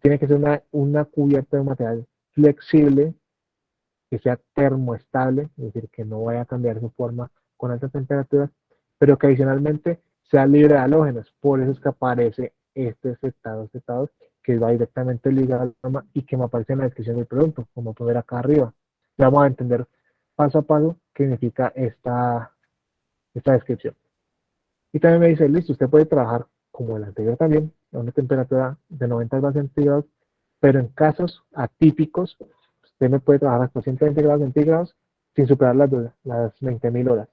Tiene que ser una cubierta de un material flexible, que sea termoestable, es decir, que no vaya a cambiar su forma con altas temperaturas, pero que adicionalmente sea libre de halógenos. Por eso es que aparece este setado, que va directamente ligado a la norma y que me aparece en la descripción del producto, como pueden ver acá arriba. Ya vamos a entender paso a paso qué significa esta descripción. Y también me dice, listo, usted puede trabajar como el anterior también, a una temperatura de 90 grados centígrados, pero en casos atípicos, usted me puede trabajar hasta 120 grados centígrados sin superar las 20.000 horas.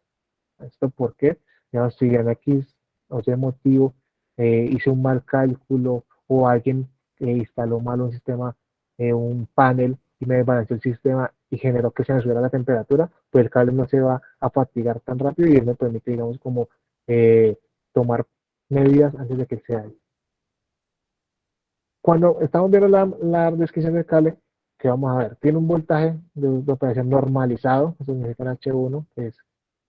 ¿Esto por qué? Digamos, si en X o sea motivo hice un mal cálculo o alguien instaló mal un sistema, un panel y me desbalanceó el sistema y generó que se me subiera la temperatura, pues el cable no se va a fatigar tan rápido y él me permite, digamos, como eh, tomar medidas antes de que se dañe. Cuando estamos viendo la descripción del cable, que vamos a ver, tiene un voltaje de operación normalizado, eso significa el H1, que es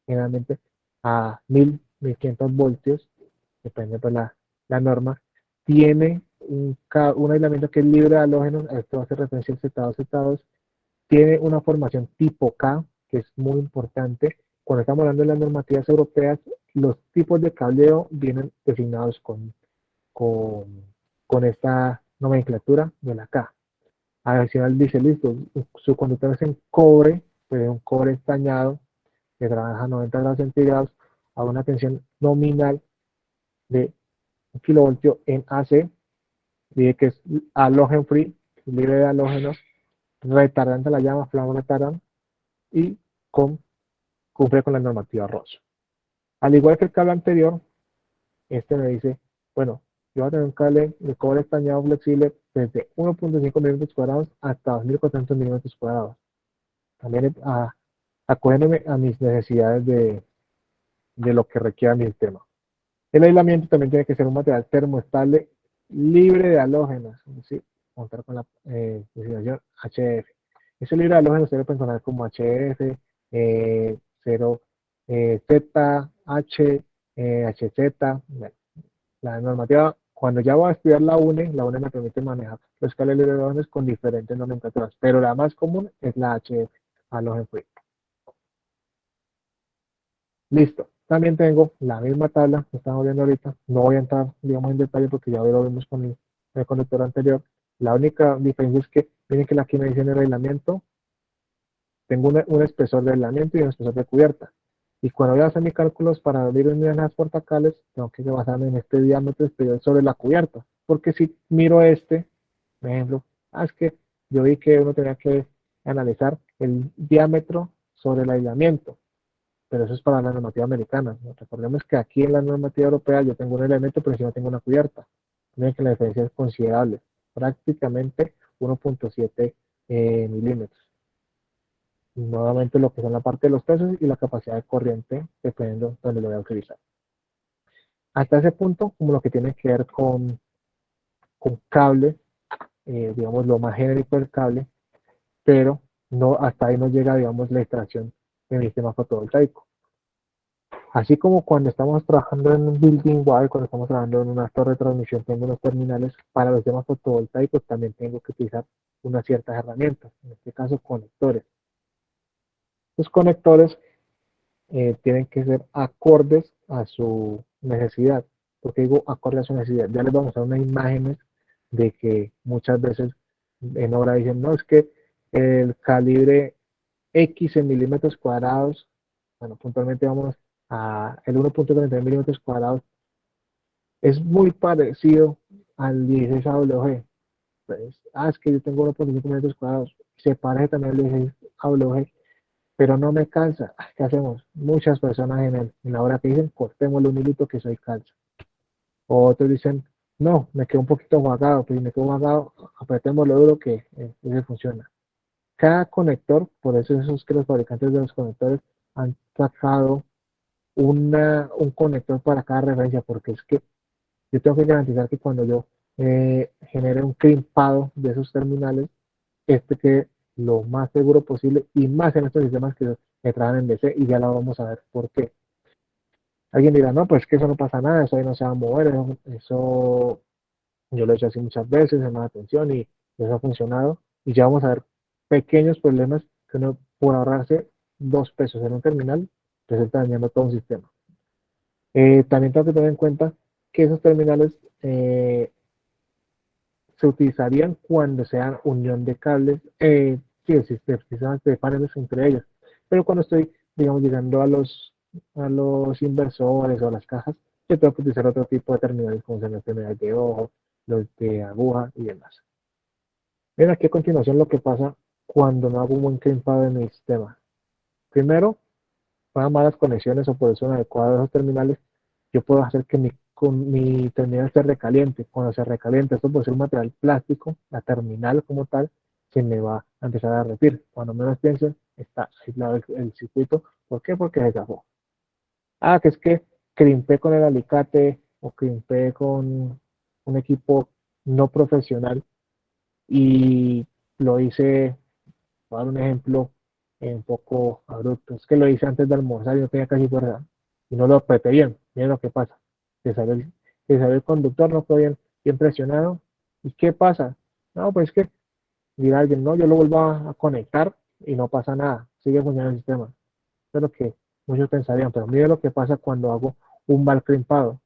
generalmente a 1500 voltios, depende de la norma. Tiene un aislamiento que es libre de halógenos, a esto hace referencia al Z2, tiene una formación tipo K, que es muy importante. Cuando estamos hablando de las normativas europeas, los tipos de cableo vienen designados con, con esta nomenclatura de la K. Adicional dice, listo, su conductor es en cobre, pero es un cobre estañado, que trabaja a 90 grados centígrados a una tensión nominal de 1 kilovoltio en AC, dice que es halogen free, libre de halógenos, retardante a la llama, flama retardante, y cumple con la normativa ROS. Al igual que el cable anterior, este me dice, bueno, yo voy a tener un cable de cobre estañado flexible desde 1.5 milímetros cuadrados hasta 2.400 milímetros cuadrados. También acogiéndome a mis necesidades de lo que requiera mi sistema. El aislamiento también tiene que ser un material termoestable libre de halógenos, es decir, contar con la designación HF. Ese libre de halógenos se debe pensar como HF, 0, Z, H, HZ. Bueno, la normativa, cuando ya voy a estudiar la UNE me permite manejar los escalas libres de halógenos con diferentes nomenclaturas, pero la más común es la HF, halogen free. Listo. También tengo la misma tabla que estamos viendo ahorita. No voy a entrar, digamos, en detalle porque ya lo vimos con el conector anterior. La única diferencia es que, miren que aquí me dice en el aislamiento, tengo un espesor de aislamiento y un espesor de cubierta. Y cuando voy a hacer mis cálculos para abrir unidades portacales, tengo que basarme en este diámetro exterior sobre la cubierta. Porque si miro por ejemplo, es que yo vi que uno tenía que analizar el diámetro sobre el aislamiento, pero eso es para la normativa americana, ¿no? Recordemos que aquí en la normativa europea yo tengo un elemento, pero encima tengo una cubierta. Miren que la diferencia es considerable, prácticamente 1.7 milímetros. Nuevamente lo que son la parte de los pesos y la capacidad de corriente, dependiendo de dónde lo voy a utilizar. Hasta ese punto, como lo que tiene que ver con cable, digamos lo más genérico del cable, pero no, hasta ahí no llega, digamos, la extracción de mi sistema fotovoltaico. Así como cuando estamos trabajando en un building wire, cuando estamos trabajando en una torre de transmisión, tengo unos terminales para los temas fotovoltaicos, también tengo que utilizar unas ciertas herramientas, en este caso conectores. Los conectores tienen que ser acordes a su necesidad. Porque digo acorde a su necesidad, ya les vamos a mostrar unas imágenes de que muchas veces en obra dicen, no, es que el calibre X en milímetros cuadrados, bueno, puntualmente vamos a el 1.30 milímetros cuadrados, es muy parecido al 16 AWG. Pues, es que yo tengo 1.5 milímetros cuadrados, se parece también al 16 AWG, pero no me calza. ¿Qué hacemos? Muchas personas en la hora que dicen, cortémosle un hilito que soy calza. O otros dicen, No, me quedó un poquito guagado, pues si me quedó guagado, apretemos lo duro que ese funciona. Cada conector, por eso esos que los fabricantes de los conectores han sacado un conector para cada referencia, porque es que yo tengo que garantizar que cuando yo genere un crimpado de esos terminales, este quede lo más seguro posible y más en estos sistemas que trabajan en DC y ya la vamos a ver por qué. Alguien dirá, no, pues que eso no pasa nada, eso ahí no se va a mover, eso yo lo he hecho así muchas veces, en más atención y eso ha funcionado. Y ya vamos a ver pequeños problemas que uno por ahorrarse 2 pesos en un terminal resulta dañando todo un sistema. También tengo que tener en cuenta que esos terminales se utilizarían cuando sea unión de cables, sí, sistemas de paneles entre ellos. Pero cuando estoy, digamos, llegando a los inversores o a las cajas, yo tengo que utilizar otro tipo de terminales como son los terminales de ojo, los de aguja y demás. Miren aquí a continuación lo que pasa cuando no hago un buen crimpado en mi sistema. Primero, para malas conexiones o por eso no adecuado de esos terminales, yo puedo hacer que mi terminal se recaliente. Cuando se recalienta, esto puede ser un material plástico, la terminal como tal, se me va a empezar a derretir. Cuando menos piensen, está aislado el circuito. ¿Por qué? Porque se zafó. Ah, que es que crimpé con el alicate o crimpé con un equipo no profesional y lo hice, voy a dar un ejemplo un poco abrupto, es que lo hice antes de almorzar y no tenía casi fuerza y no lo apreté bien. Miren lo que pasa. Que sale el conductor, no fue bien presionado. ¿Y qué pasa? No, pues que dirá alguien, no, yo lo vuelvo a conectar y no pasa nada, sigue funcionando el sistema. Eso es lo que muchos pensarían, pero mire lo que pasa cuando hago un mal crimpado.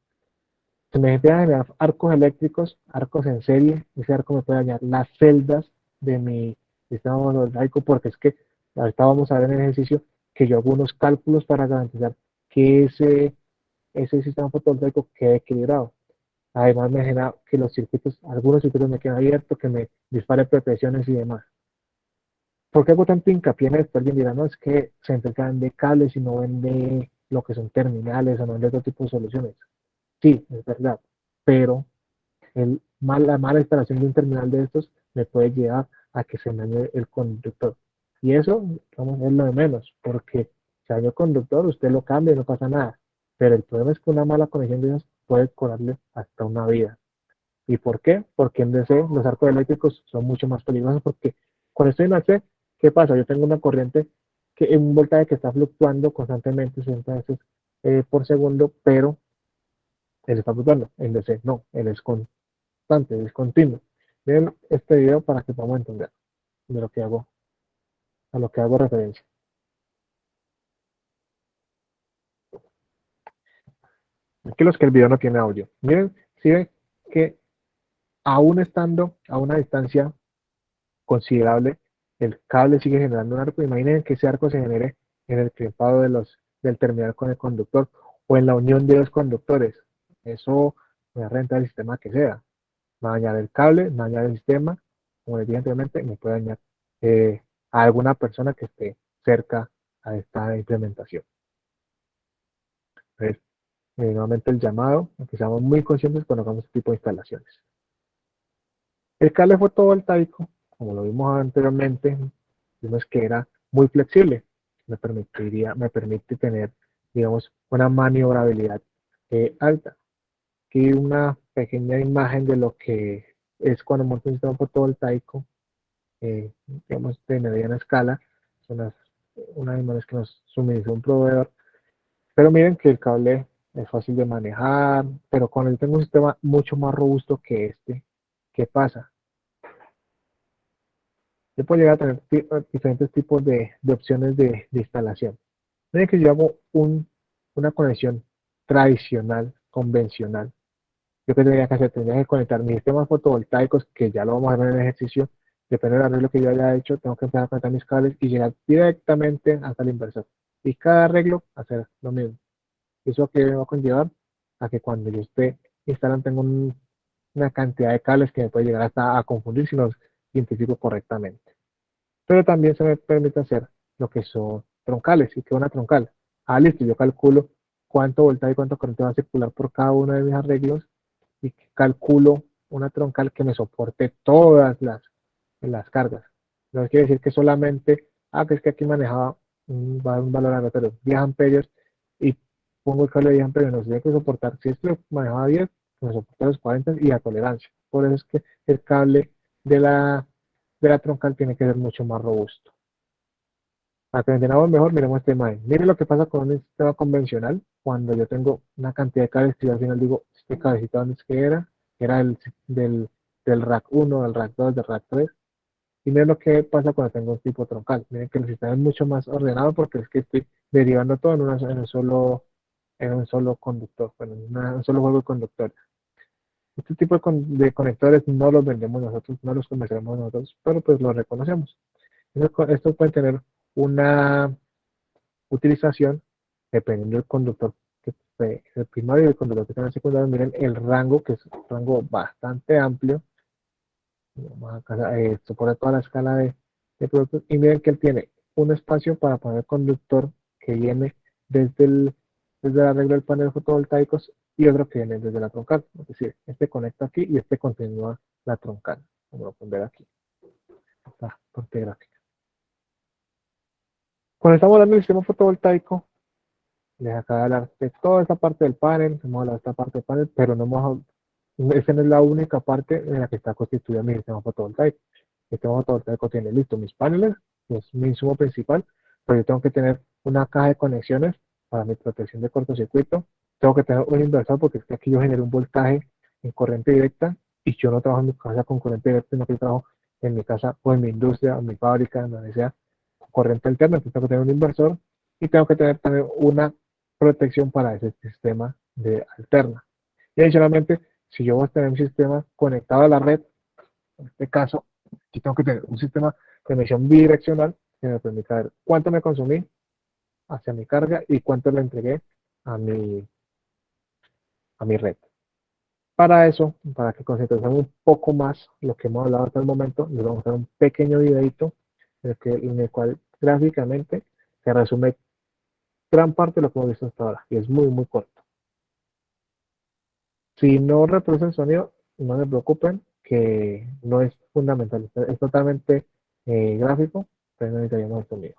Se me empiezan a generar arcos eléctricos, arcos en serie, ese arco me puede dañar las celdas de mi sistema fotovoltaico, porque es que ahorita vamos a ver en el ejercicio que yo hago unos cálculos para garantizar que ese sistema fotovoltaico quede equilibrado. Además me genera que algunos circuitos me queden abiertos, que me dispare presiones y demás. ¿Por qué hago tanto hincapié en esto? Alguien dirá, no, es que se entregan de cables y no vende lo que son terminales o no vende otro tipo de soluciones. Sí, es verdad, pero la mala instalación de un terminal de estos me puede llevar a que se me dañe el conductor. Y eso, vamos, es lo de menos, porque si dañó el conductor, usted lo cambia y no pasa nada. Pero el problema es que una mala conexión de esas puede cobrarle hasta una vida. ¿Y por qué? Porque en DC los arcos eléctricos son mucho más peligrosos porque cuando estoy en AC, ¿qué pasa? Yo tengo una corriente un voltaje que está fluctuando constantemente, 60 veces por segundo, pero él está fluctuando. En DC no, él es constante, es continuo. Miren este video para que podamos entender de lo que hago, a lo que hago referencia. Aquí los que el video no tiene audio. Miren, si ven que aún estando a una distancia considerable, el cable sigue generando un arco. Imaginen que ese arco se genere en el crimpado del terminal con el conductor o en la unión de los conductores. Eso me va a rentar el sistema que sea. Me va a dañar el cable, me va a dañar el sistema, como les dije anteriormente, me puede dañar a alguna persona que esté cerca a esta implementación. Entonces, nuevamente el llamado, a que seamos muy conscientes cuando hagamos este tipo de instalaciones. El cable fotovoltaico, como lo vimos anteriormente, vimos que era muy flexible. Me permite tener, digamos, una maniobrabilidad alta. Aquí una pequeña imagen de lo que es cuando monto un sistema fotovoltaico, digamos, de mediana escala. Son unas imágenes que nos suministró un proveedor. Pero miren que el cable es fácil de manejar, pero con él tengo un sistema mucho más robusto que este. ¿Qué pasa? Yo puedo llegar a tener diferentes tipos de opciones de instalación. Miren que yo hago una conexión tradicional, convencional. Yo qué tendría que hacer, tendría que conectar mis sistemas fotovoltaicos, que ya lo vamos a ver en el ejercicio, depende del arreglo que yo haya hecho, tengo que empezar a conectar mis cables y llegar directamente hasta el inversor. Y cada arreglo hacer lo mismo. Eso que me va a conllevar a que cuando yo esté instalando tengo una cantidad de cables que me puede llegar hasta a confundir si los identifico correctamente. Pero también se me permite hacer lo que son troncales. ¿Y qué es una troncal? Ah, listo, yo calculo cuánto voltaje y cuánto corriente va a circular por cada uno de mis arreglos y calculo una troncal que me soporte todas las cargas. No quiere decir que solamente, que es que aquí manejaba un valor aleatorio, 10 amperios, y pongo el cable de 10 amperios, no, tiene que soportar, si esto manejaba 10, me soporta los 40 y a tolerancia. Por eso es que el cable de la troncal tiene que ser mucho más robusto. Para que entendamos mejor, miremos este imagen. Miren lo que pasa con un sistema convencional, cuando yo tengo una cantidad de cables y al final digo, este cablecito ¿dónde es que era? Era del rack 1, del rack 2, del rack 3. Y miren lo que pasa cuando tengo un tipo troncal. Miren que el sistema es mucho más ordenado porque es que estoy derivando todo en un solo conductor, bueno, en un solo juego de conductores. Este tipo de conectores no los vendemos nosotros, no los comercializamos nosotros, pero pues los reconocemos. Estos pueden tener una utilización dependiendo del conductor que el primario y el conductor que está en el secundario. Miren el rango, que es un rango bastante amplio. Soporta toda la escala de productos. Y miren que él tiene un espacio para poner el conductor que viene desde, desde la regla del panel fotovoltaico y otro que viene desde la troncal. Es decir, este conecta aquí y este continúa la troncal, como lo pueden ver aquí. Esta parte gráfica. Cuando estamos hablando del sistema fotovoltaico, les acabo de hablar de toda esta parte del panel, hemos hablado de esta parte del panel, pero no hemos, esa no es la única parte en la que está constituido mi sistema fotovoltaico. El sistema fotovoltaico tiene listo mis paneles, que es mi insumo principal, pero yo tengo que tener una caja de conexiones para mi protección de cortocircuito, tengo que tener un inversor porque es que aquí yo genero un voltaje en corriente directa y yo no trabajo en mi casa con corriente directa, sino que yo trabajo en mi casa o en mi industria, en mi fábrica, en donde sea, con corriente alterna, entonces tengo que tener un inversor y tengo que tener también una protección para ese sistema de alterna. Y adicionalmente, si yo voy a tener un sistema conectado a la red, en este caso, yo tengo que tener un sistema de medición bidireccional que me permita ver cuánto me consumí hacia mi carga y cuánto le entregué a mi red. Para eso, para que concentremos un poco más lo que hemos hablado hasta el momento, les vamos a dar un pequeño videito en el cual gráficamente se resume gran parte de lo que hemos visto hasta ahora y es muy, muy corto. Si no reproduce el sonido, no se preocupen, que no es fundamental, es totalmente gráfico, pero no necesitaríamos el sonido.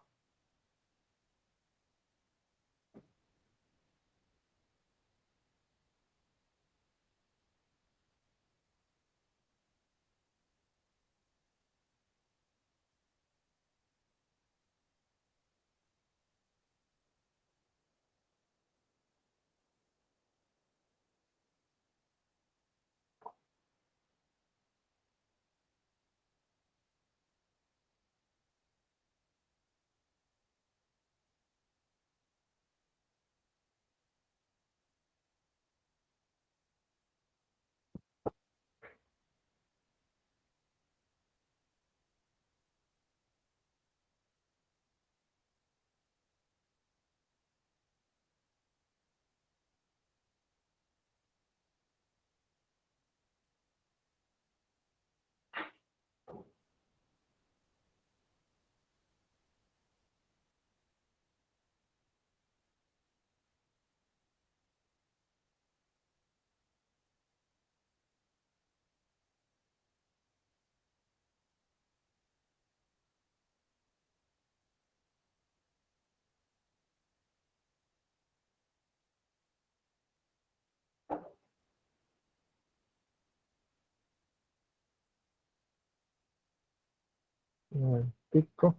Un momentico,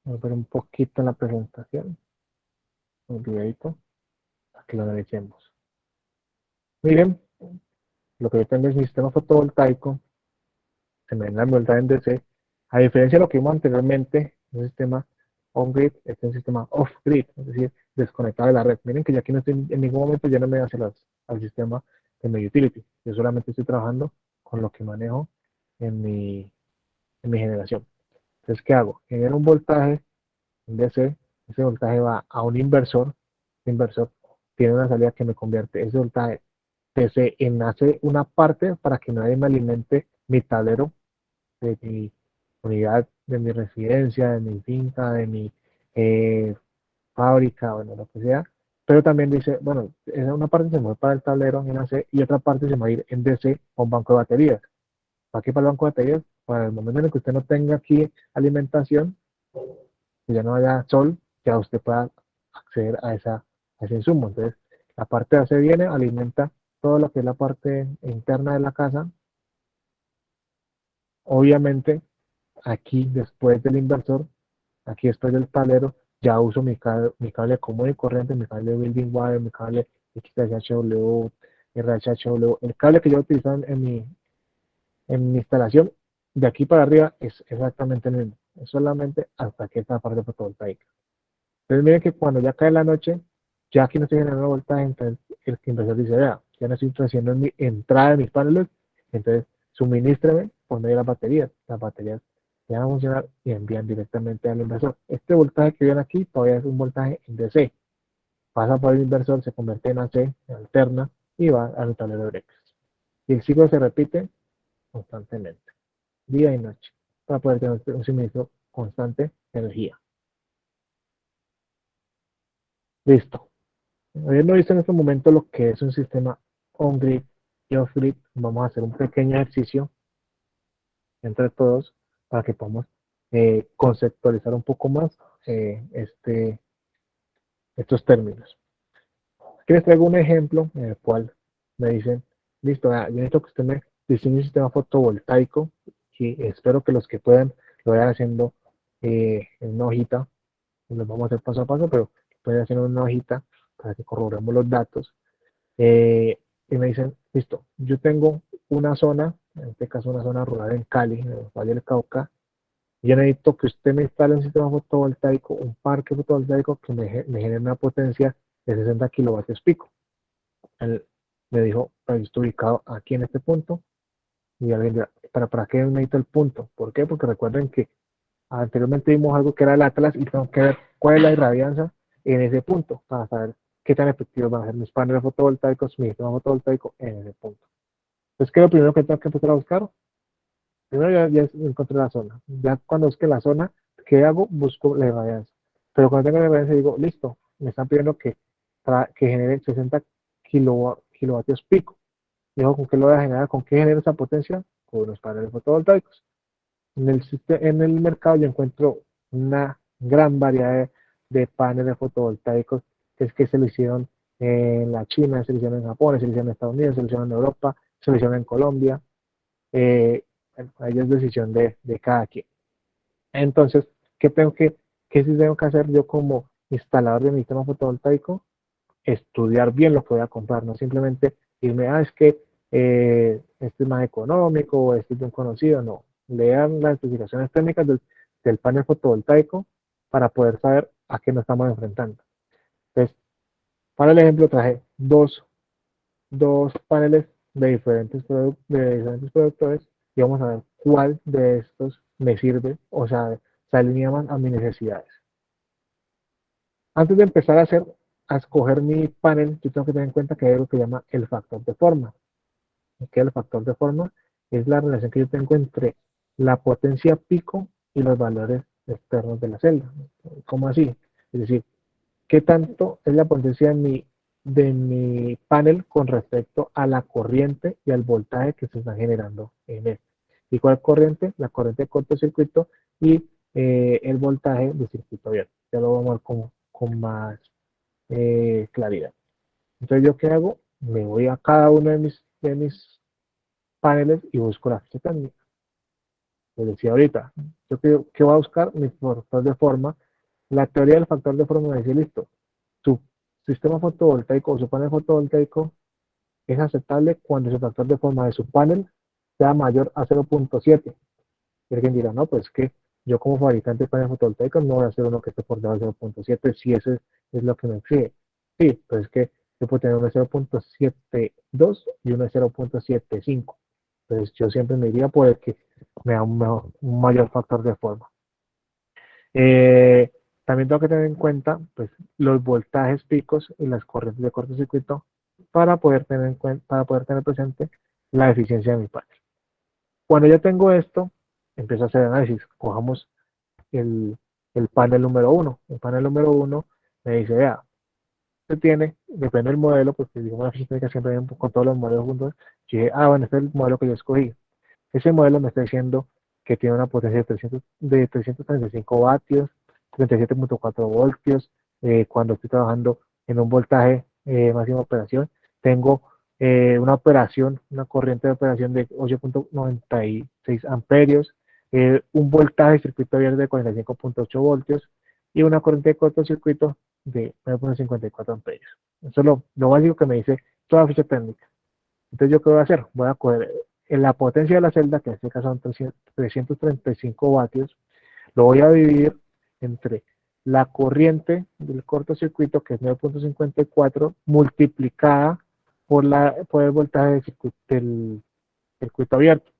voy a ver un poquito en la presentación, un videito, para que lo analicemos. Miren, lo que yo tengo es mi sistema fotovoltaico, se me da la vuelta en DC, a diferencia de lo que vimos anteriormente, un sistema on-grid, este es un sistema off-grid, es decir, desconectado de la red. Miren que ya aquí no estoy, en ningún momento ya no me hace al sistema de mi utility, yo solamente estoy trabajando con lo que manejo en mi generación. Entonces, ¿qué hago? Genero un voltaje en DC, ese voltaje va a un inversor, el inversor tiene una salida que me convierte ese voltaje DC en hace una parte para que nadie me alimente mi tablero de mi unidad, de mi residencia, de mi finca, de mi fábrica, bueno, lo que sea, Pero también dice, bueno, esa una parte se mueve para el tablero en AC y otra parte se va a ir en DC a un banco de baterías. ¿Para qué? Para el banco de baterías. Para el momento en el que usted no tenga aquí alimentación, que ya no haya sol, ya usted pueda acceder a ese insumo. Entonces, la parte de AC viene, alimenta todo lo que es la parte interna de la casa. Obviamente, aquí después del inversor, aquí después del tablero, ya uso mi cable común y corriente, mi cable building wire, mi cable XHW, RHW, el cable que yo utilizo en mi instalación, de aquí para arriba es exactamente el mismo, es solamente hasta que esta parte fotovoltaica. Entonces miren que cuando ya cae la noche, ya aquí no estoy generando voltaje, entonces el inversor dice, vea, ya no estoy haciendo mi entrada de mis paneles, entonces suministreme por medio de las baterías ya van a funcionar y envían directamente al inversor. Este voltaje que ven aquí todavía es un voltaje en DC, pasa por el inversor, se convierte en AC, alterna y va al tablero de breakers. Y el ciclo se repite constantemente, día y noche, para poder tener un suministro constante de energía. Listo. Habiendo visto en este momento lo que es un sistema on-grid y off-grid, vamos a hacer un pequeño ejercicio entre todos para que podamos conceptualizar un poco más estos términos. Aquí les traigo un ejemplo en el cual me dicen, listo, yo necesito que usted me diseñe un sistema fotovoltaico y espero que los que puedan lo vayan haciendo en una hojita, lo vamos a hacer paso a paso, pero pueden hacer en una hojita para que corroboremos los datos. Y me dicen, listo, yo tengo una zona, en este caso una zona rural en Cali, en el Valle del Cauca, y yo necesito que usted me instale un sistema fotovoltaico, un parque fotovoltaico que me genere una potencia de 60 kilovatios pico. Él me dijo, yo estoy ubicado aquí en este punto, y alguien dirá, ¿para qué necesito el punto? ¿Por qué? Porque recuerden que anteriormente vimos algo que era el Atlas y tengo que ver cuál es la irradianza en ese punto para saber qué tan efectivos van a ser mis paneles fotovoltaicos, mi sistema fotovoltaico en ese punto. Entonces, ¿qué es lo primero que tengo que empezar a buscar? Primero ya encontré la zona. Ya cuando busque la zona, ¿qué hago? Busco la irradianza. Pero cuando tengo la irradianza digo, listo, me están pidiendo que genere 60 kilovatios pico. Digo, ¿con qué lo voy a generar? ¿Con qué genera esa potencia? Con los paneles fotovoltaicos. En el mercado yo encuentro una gran variedad de paneles fotovoltaicos que se lo hicieron en la China, se lo hicieron en Japón, se lo hicieron en Estados Unidos, se lo hicieron en Europa, se lo hicieron en Colombia. Bueno, ahí es decisión de cada quien. Entonces, ¿qué sí tengo que hacer yo como instalador de mi sistema fotovoltaico? Estudiar bien lo que voy a comprar, no simplemente irme, es que este es más económico o este es de un conocido, no. Lean las especificaciones técnicas del panel fotovoltaico para poder saber a qué nos estamos enfrentando. Entonces, para el ejemplo, traje dos paneles de diferentes productores y vamos a ver cuál de estos me sirve, o sea, se alinea más a mis necesidades. Antes de empezar a escoger mi panel, yo tengo que tener en cuenta que hay algo que se llama el factor de forma. Que el factor de forma es la relación que yo tengo entre la potencia pico y los valores externos de la celda. ¿Cómo así? Es decir, ¿qué tanto es la potencia de mi panel con respecto a la corriente y al voltaje que se está generando en él? ¿Y cuál corriente? La corriente de cortocircuito y el voltaje de circuito abierto. Ya lo vamos a ver con más claridad. Entonces, ¿yo qué hago? Me voy a cada uno de mis paneles y busco la ficha técnica. Les decía ahorita, yo qué voy a buscar mi factor de forma. La teoría del factor de forma me dice, listo, su sistema fotovoltaico o su panel fotovoltaico es aceptable cuando su factor de forma de su panel sea mayor a 0.7. Y alguien dirá, no, pues que yo como fabricante de paneles fotovoltaicos no voy a hacer uno que esté por debajo de 0.7 si eso es lo que me exige. Sí, pues es que yo puedo tener uno de 0.72 y uno de 0.75. Entonces yo siempre me iría por el que me da un mayor factor de forma. Eh, También tengo que tener en cuenta pues, los voltajes picos y las corrientes de cortocircuito para poder tener presente la eficiencia de mi panel. Cuando ya tengo esto, empiezo a hacer análisis. Cojamos el, el panel número uno. El panel número uno me dice, vea, se tiene, depende del modelo, porque digamos la ficha técnica siempre viene con todos los modelos juntos. Yo dije, bueno, este es el modelo que yo escogí. Ese modelo me está diciendo que tiene una potencia de 335 vatios, 37.4 voltios. Cuando estoy trabajando en un voltaje máximo de operación, tengo una corriente de operación de 8.96 amperios, un voltaje de circuito abierto de 45.8 voltios y una corriente de cortocircuito de 9.54 amperios. Eso es lo básico que me dice toda la ficha técnica. Entonces, ¿yo qué voy a hacer? Voy a coger la potencia de la celda, que en este caso son 335 vatios, lo voy a dividir entre la corriente del cortocircuito, que es 9.54, multiplicada por el voltaje del circuito abierto.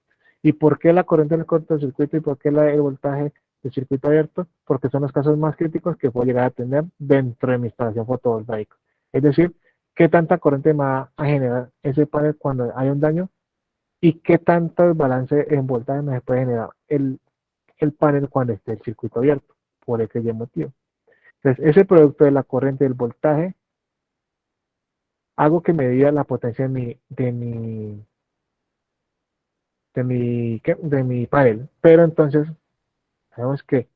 ¿Y por qué la corriente del cortocircuito y por qué el voltaje del circuito abierto? Porque son los casos más críticos que puedo llegar a tener dentro de mi instalación fotovoltaica. Es decir, qué tanta corriente me va a generar ese panel cuando hay un daño y qué tanto balance en voltaje me puede generar el panel cuando esté el circuito abierto, por ese motivo. Entonces, ese producto de la corriente y del voltaje, hago que me diga la potencia de mi panel. Pero entonces, sabemos que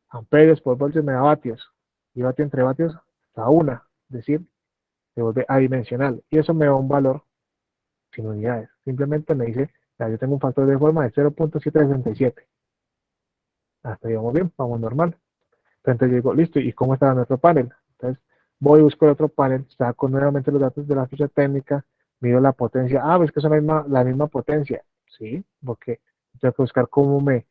amperios por voltios me da vatios, y vatio entre vatios a una, es decir, se vuelve adimensional, y eso me da un valor sin unidades. Simplemente me dice, ya, yo tengo un factor de forma de 0.767. Hasta ahí vamos bien, vamos normal. Entonces yo digo, listo, ¿y cómo está nuestro panel? Entonces voy y busco el otro panel, saco nuevamente los datos de la ficha técnica, mido la potencia. Ves que son la misma potencia. Sí, porque tengo que buscar cómo me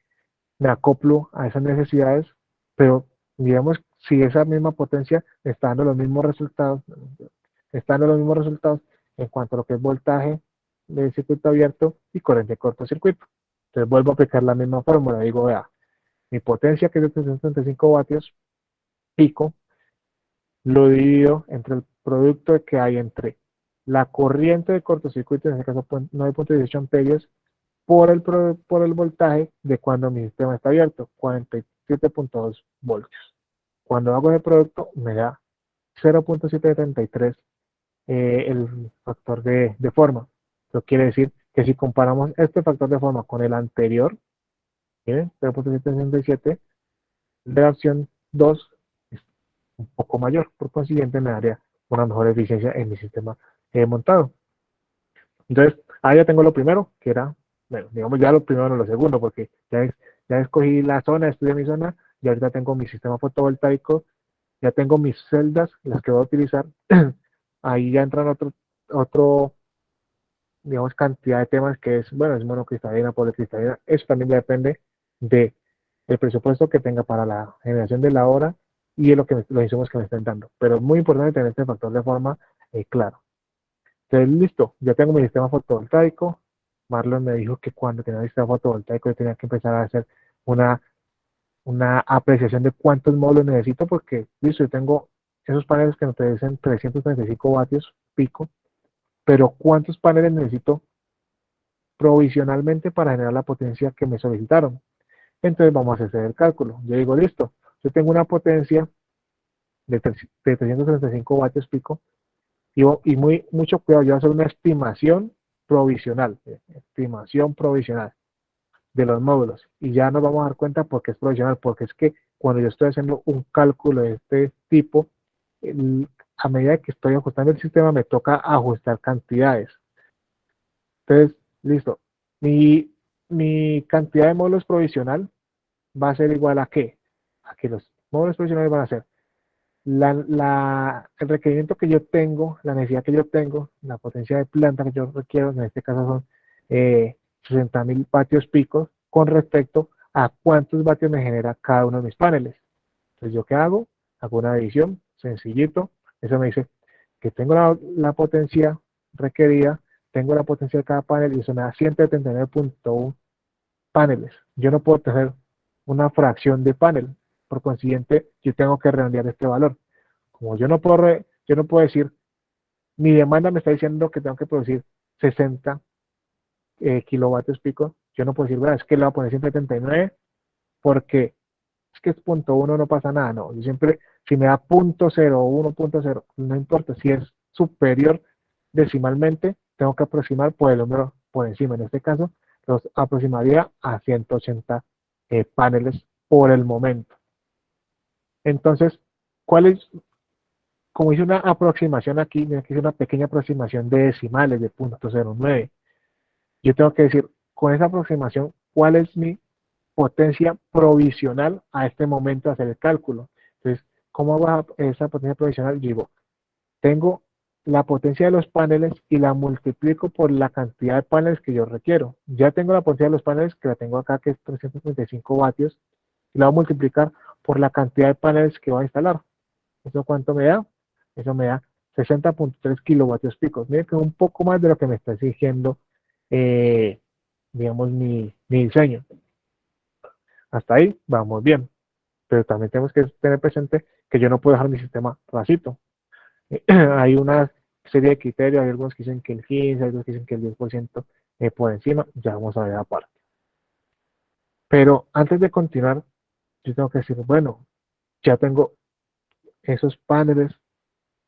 acoplo a esas necesidades, pero digamos, si esa misma potencia está dando los mismos resultados, en cuanto a lo que es voltaje de circuito abierto y corriente de cortocircuito. Entonces vuelvo a aplicar la misma fórmula, digo, vea, mi potencia que es de 335 vatios pico, lo divido entre el producto que hay entre la corriente de cortocircuito, en este caso 9.18 amperios, por el voltaje de cuando mi sistema está abierto, 47.2 voltios. Cuando hago el producto me da 0.773 el factor de forma. Eso quiere decir que si comparamos este factor de forma con el anterior, miren, 0.767, de la opción 2 es un poco mayor, por consiguiente me daría una mejor eficiencia en mi sistema montado. Entonces, ahí ya tengo lo primero, que era, bueno, digamos ya lo primero, no lo segundo, porque ya escogí la zona, estudié mi zona, y ahorita tengo mi sistema fotovoltaico, ya tengo mis celdas, las que voy a utilizar. Ahí ya entran otro, digamos, cantidad de temas que es, bueno, es monocristalina, policristalina. Eso también depende de el presupuesto que tenga para la generación de la hora y de los insumos que me estén dando. Pero es muy importante tener este factor de forma claro. Entonces, listo, ya tengo mi sistema fotovoltaico. Marlon me dijo que cuando tenía el sistema fotovoltaico yo tenía que empezar a hacer una, una apreciación de cuántos módulos necesito, porque, listo, yo tengo esos paneles que me dicen 335 vatios pico, pero ¿cuántos paneles necesito provisionalmente para generar la potencia que me solicitaron? Entonces vamos a hacer el cálculo. Yo digo, listo, yo tengo una potencia de 335 vatios pico y mucho cuidado, yo voy a hacer una estimación provisional de los módulos. Y ya nos vamos a dar cuenta porque es provisional, porque es que cuando yo estoy haciendo un cálculo de este tipo, a medida que estoy ajustando el sistema, me toca ajustar cantidades. Entonces, listo. Mi cantidad de módulos provisional va a ser igual a qué? A que los módulos provisionales van a ser el requerimiento que yo tengo, la necesidad que yo tengo, la potencia de planta que yo requiero, en este caso son 60.000 vatios picos, con respecto a cuántos vatios me genera cada uno de mis paneles. Entonces, ¿yo qué hago? Hago una división, sencillito. Eso me dice que tengo la potencia requerida, tengo la potencia de cada panel y eso me da 179.1 paneles. Yo no puedo tener una fracción de panel. Por consiguiente, yo tengo que redondear este valor. Como yo no puedo decir, mi demanda me está diciendo que tengo que producir 60 kilovatios pico, yo no puedo decir, es que le voy a poner 179 porque es que es punto uno, no pasa nada, no, yo siempre, si me da punto cero o 1.0, no importa, si es superior decimalmente, tengo que aproximar por el número por encima, en este caso, los aproximaría a 180 paneles por el momento. Entonces, ¿cuál es? Como hice una aproximación aquí, mira que hice una pequeña aproximación de decimales de 0.09, yo tengo que decir, con esa aproximación, ¿cuál es mi potencia provisional a este momento de hacer el cálculo? Entonces, ¿cómo va esa potencia provisional? Yo digo, tengo la potencia de los paneles y la multiplico por la cantidad de paneles que yo requiero. Ya tengo la potencia de los paneles, que la tengo acá, que es 335 vatios, y la voy a multiplicar por la cantidad de paneles que voy a instalar. ¿Eso cuánto me da? Eso me da 60.3 kilovatios picos. Miren que es un poco más de lo que me está exigiendo, eh, digamos, mi diseño. Hasta ahí vamos bien. Pero también tenemos que tener presente que yo no puedo dejar mi sistema racito. Hay una serie de criterios, hay algunos que dicen que el 15, hay otros que dicen que el 10% por encima, ya vamos a ver aparte. Pero antes de continuar, yo tengo que decir, bueno, ya tengo esos paneles,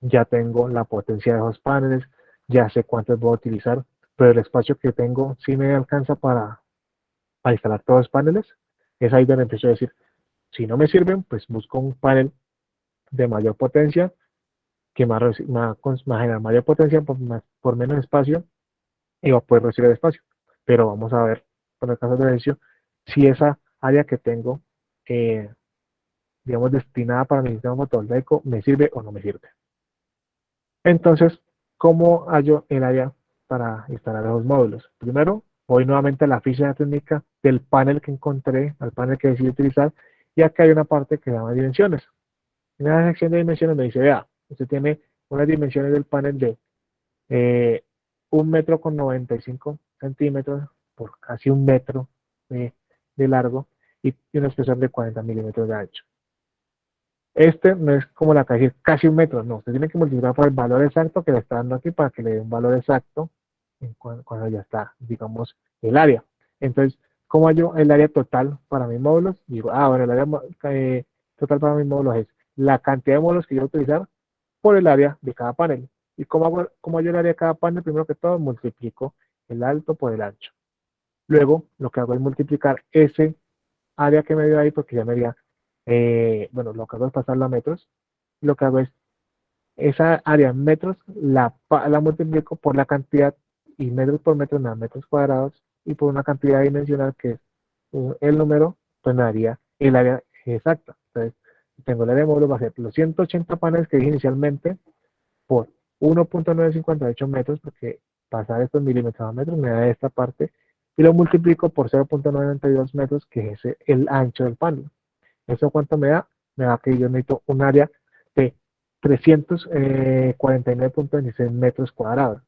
ya tengo la potencia de esos paneles, ya sé cuántos voy a utilizar, pero el espacio que tengo sí me alcanza para instalar todos los paneles. Es ahí donde empiezo a decir, si no me sirven, pues busco un panel de mayor potencia, que me va a generar mayor potencia por menos espacio y va a poder recibir el espacio. Pero vamos a ver, por el caso de ejercicio, si esa área que tengo, eh, digamos, destinada para mi sistema fotovoltaico, me sirve o no me sirve. Entonces, ¿cómo hallo el área para instalar esos módulos? Primero, voy nuevamente a la ficha técnica del panel que encontré, al panel que decidí utilizar, y acá hay una parte que se llama dimensiones. En la sección de dimensiones me dice, vea, usted tiene unas dimensiones del panel de 1,95 m por casi 1 metro de largo y una espesor de 40 milímetros de ancho. Este no es como la calle, casi 1 metro, no, usted tiene que multiplicar por el valor exacto que le está dando aquí para que le dé un valor exacto cuando ya está, digamos, el área. Entonces, ¿cómo hallo el área total para mis módulos? Digo, bueno, el área total para mis módulos es la cantidad de módulos que yo voy a utilizar por el área de cada panel. ¿Y cómo hallo el área de cada panel? Primero que todo, multiplico el alto por el ancho. Luego, lo que hago es multiplicar ese área que me dio ahí, porque ya me dio, bueno, lo que hago es pasarlo a metros. Lo que hago es esa área en metros la multiplico por la cantidad, y metros por metro me da metros cuadrados, y por una cantidad dimensional que es el número, pues me daría el área exacta. Entonces, tengo el área de módulo, va a ser los 180 paneles que dije inicialmente por 1.958 metros, porque pasar estos milímetros a metros me da esta parte, y lo multiplico por 0.92 metros, que es el ancho del panel. ¿Eso cuánto me da? Me da que yo necesito un área de 349.26 metros cuadrados.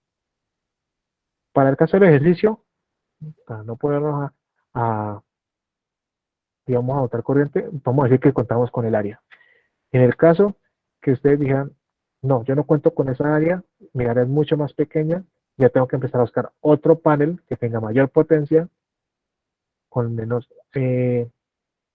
Para el caso del ejercicio, para no ponernos a, digamos, a botar corriente, vamos a decir que contamos con el área. En el caso que ustedes dijeran, no, yo no cuento con esa área, mi área es mucho más pequeña, ya tengo que empezar a buscar otro panel que tenga mayor potencia con menos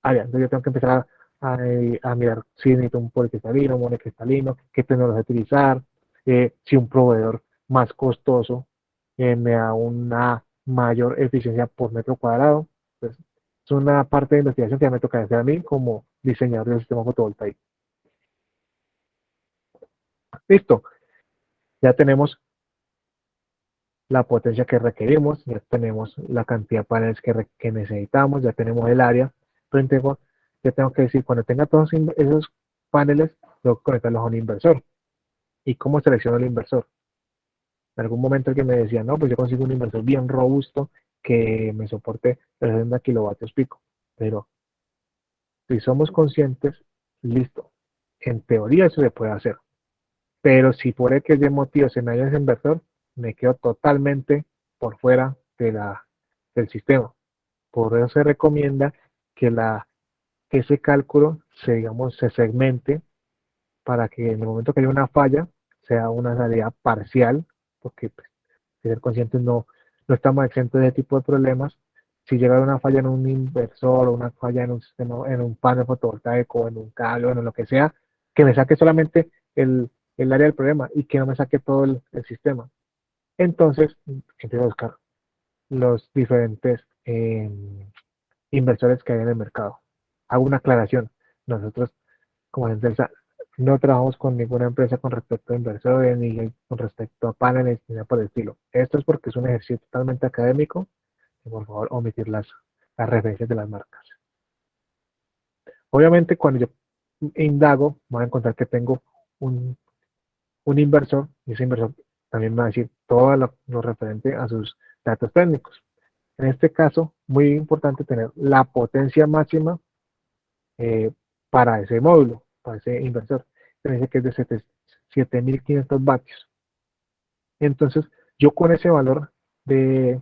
área. Entonces yo tengo que empezar a mirar si necesito un policristalino, un monocristalino, qué tecnología utilizar, si un proveedor más costoso me da una mayor eficiencia por metro cuadrado. Entonces, es una parte de investigación que ya me toca hacer a mí como diseñador del sistema fotovoltaico. Listo, ya tenemos la potencia que requerimos, ya tenemos la cantidad de paneles que necesitamos, ya tenemos el área, pero ya tengo que decir, cuando tenga todos esos paneles, tengo que conectarlos a un inversor. ¿Y cómo selecciono el inversor? En algún momento alguien me decía, no, pues yo consigo un inversor bien robusto que me soporte 60 kilovatios pico, pero si somos conscientes, listo, en teoría eso se puede hacer, pero si por X de motivo se me halla ese inversor, me quedo totalmente por fuera del sistema. Por eso se recomienda que ese cálculo digamos, se segmente para que en el momento que haya una falla sea una salida parcial, porque pues, ser conscientes no estamos exentos de ese tipo de problemas, si llega una falla en un inversor o una falla en un sistema, en un panel fotovoltaico, en un cable, en lo que sea, que me saque solamente el área del problema y que no me saque todo el sistema. Entonces, empiezo a buscar los diferentes inversores que hay en el mercado. Hago una aclaración. Nosotros, como empresa, no trabajamos con ninguna empresa con respecto a inversores ni con respecto a paneles ni nada por el estilo. Esto es porque es un ejercicio totalmente académico y por favor omitir las referencias de las marcas. Obviamente cuando yo indago voy a encontrar que tengo un, un inversor y ese inversor también me va a decir todo lo referente a sus datos técnicos. En este caso, muy importante tener la potencia máxima eh, para ese módulo, para ese inversor. Se dice que es de 7500 vatios. Entonces, yo con ese valor de,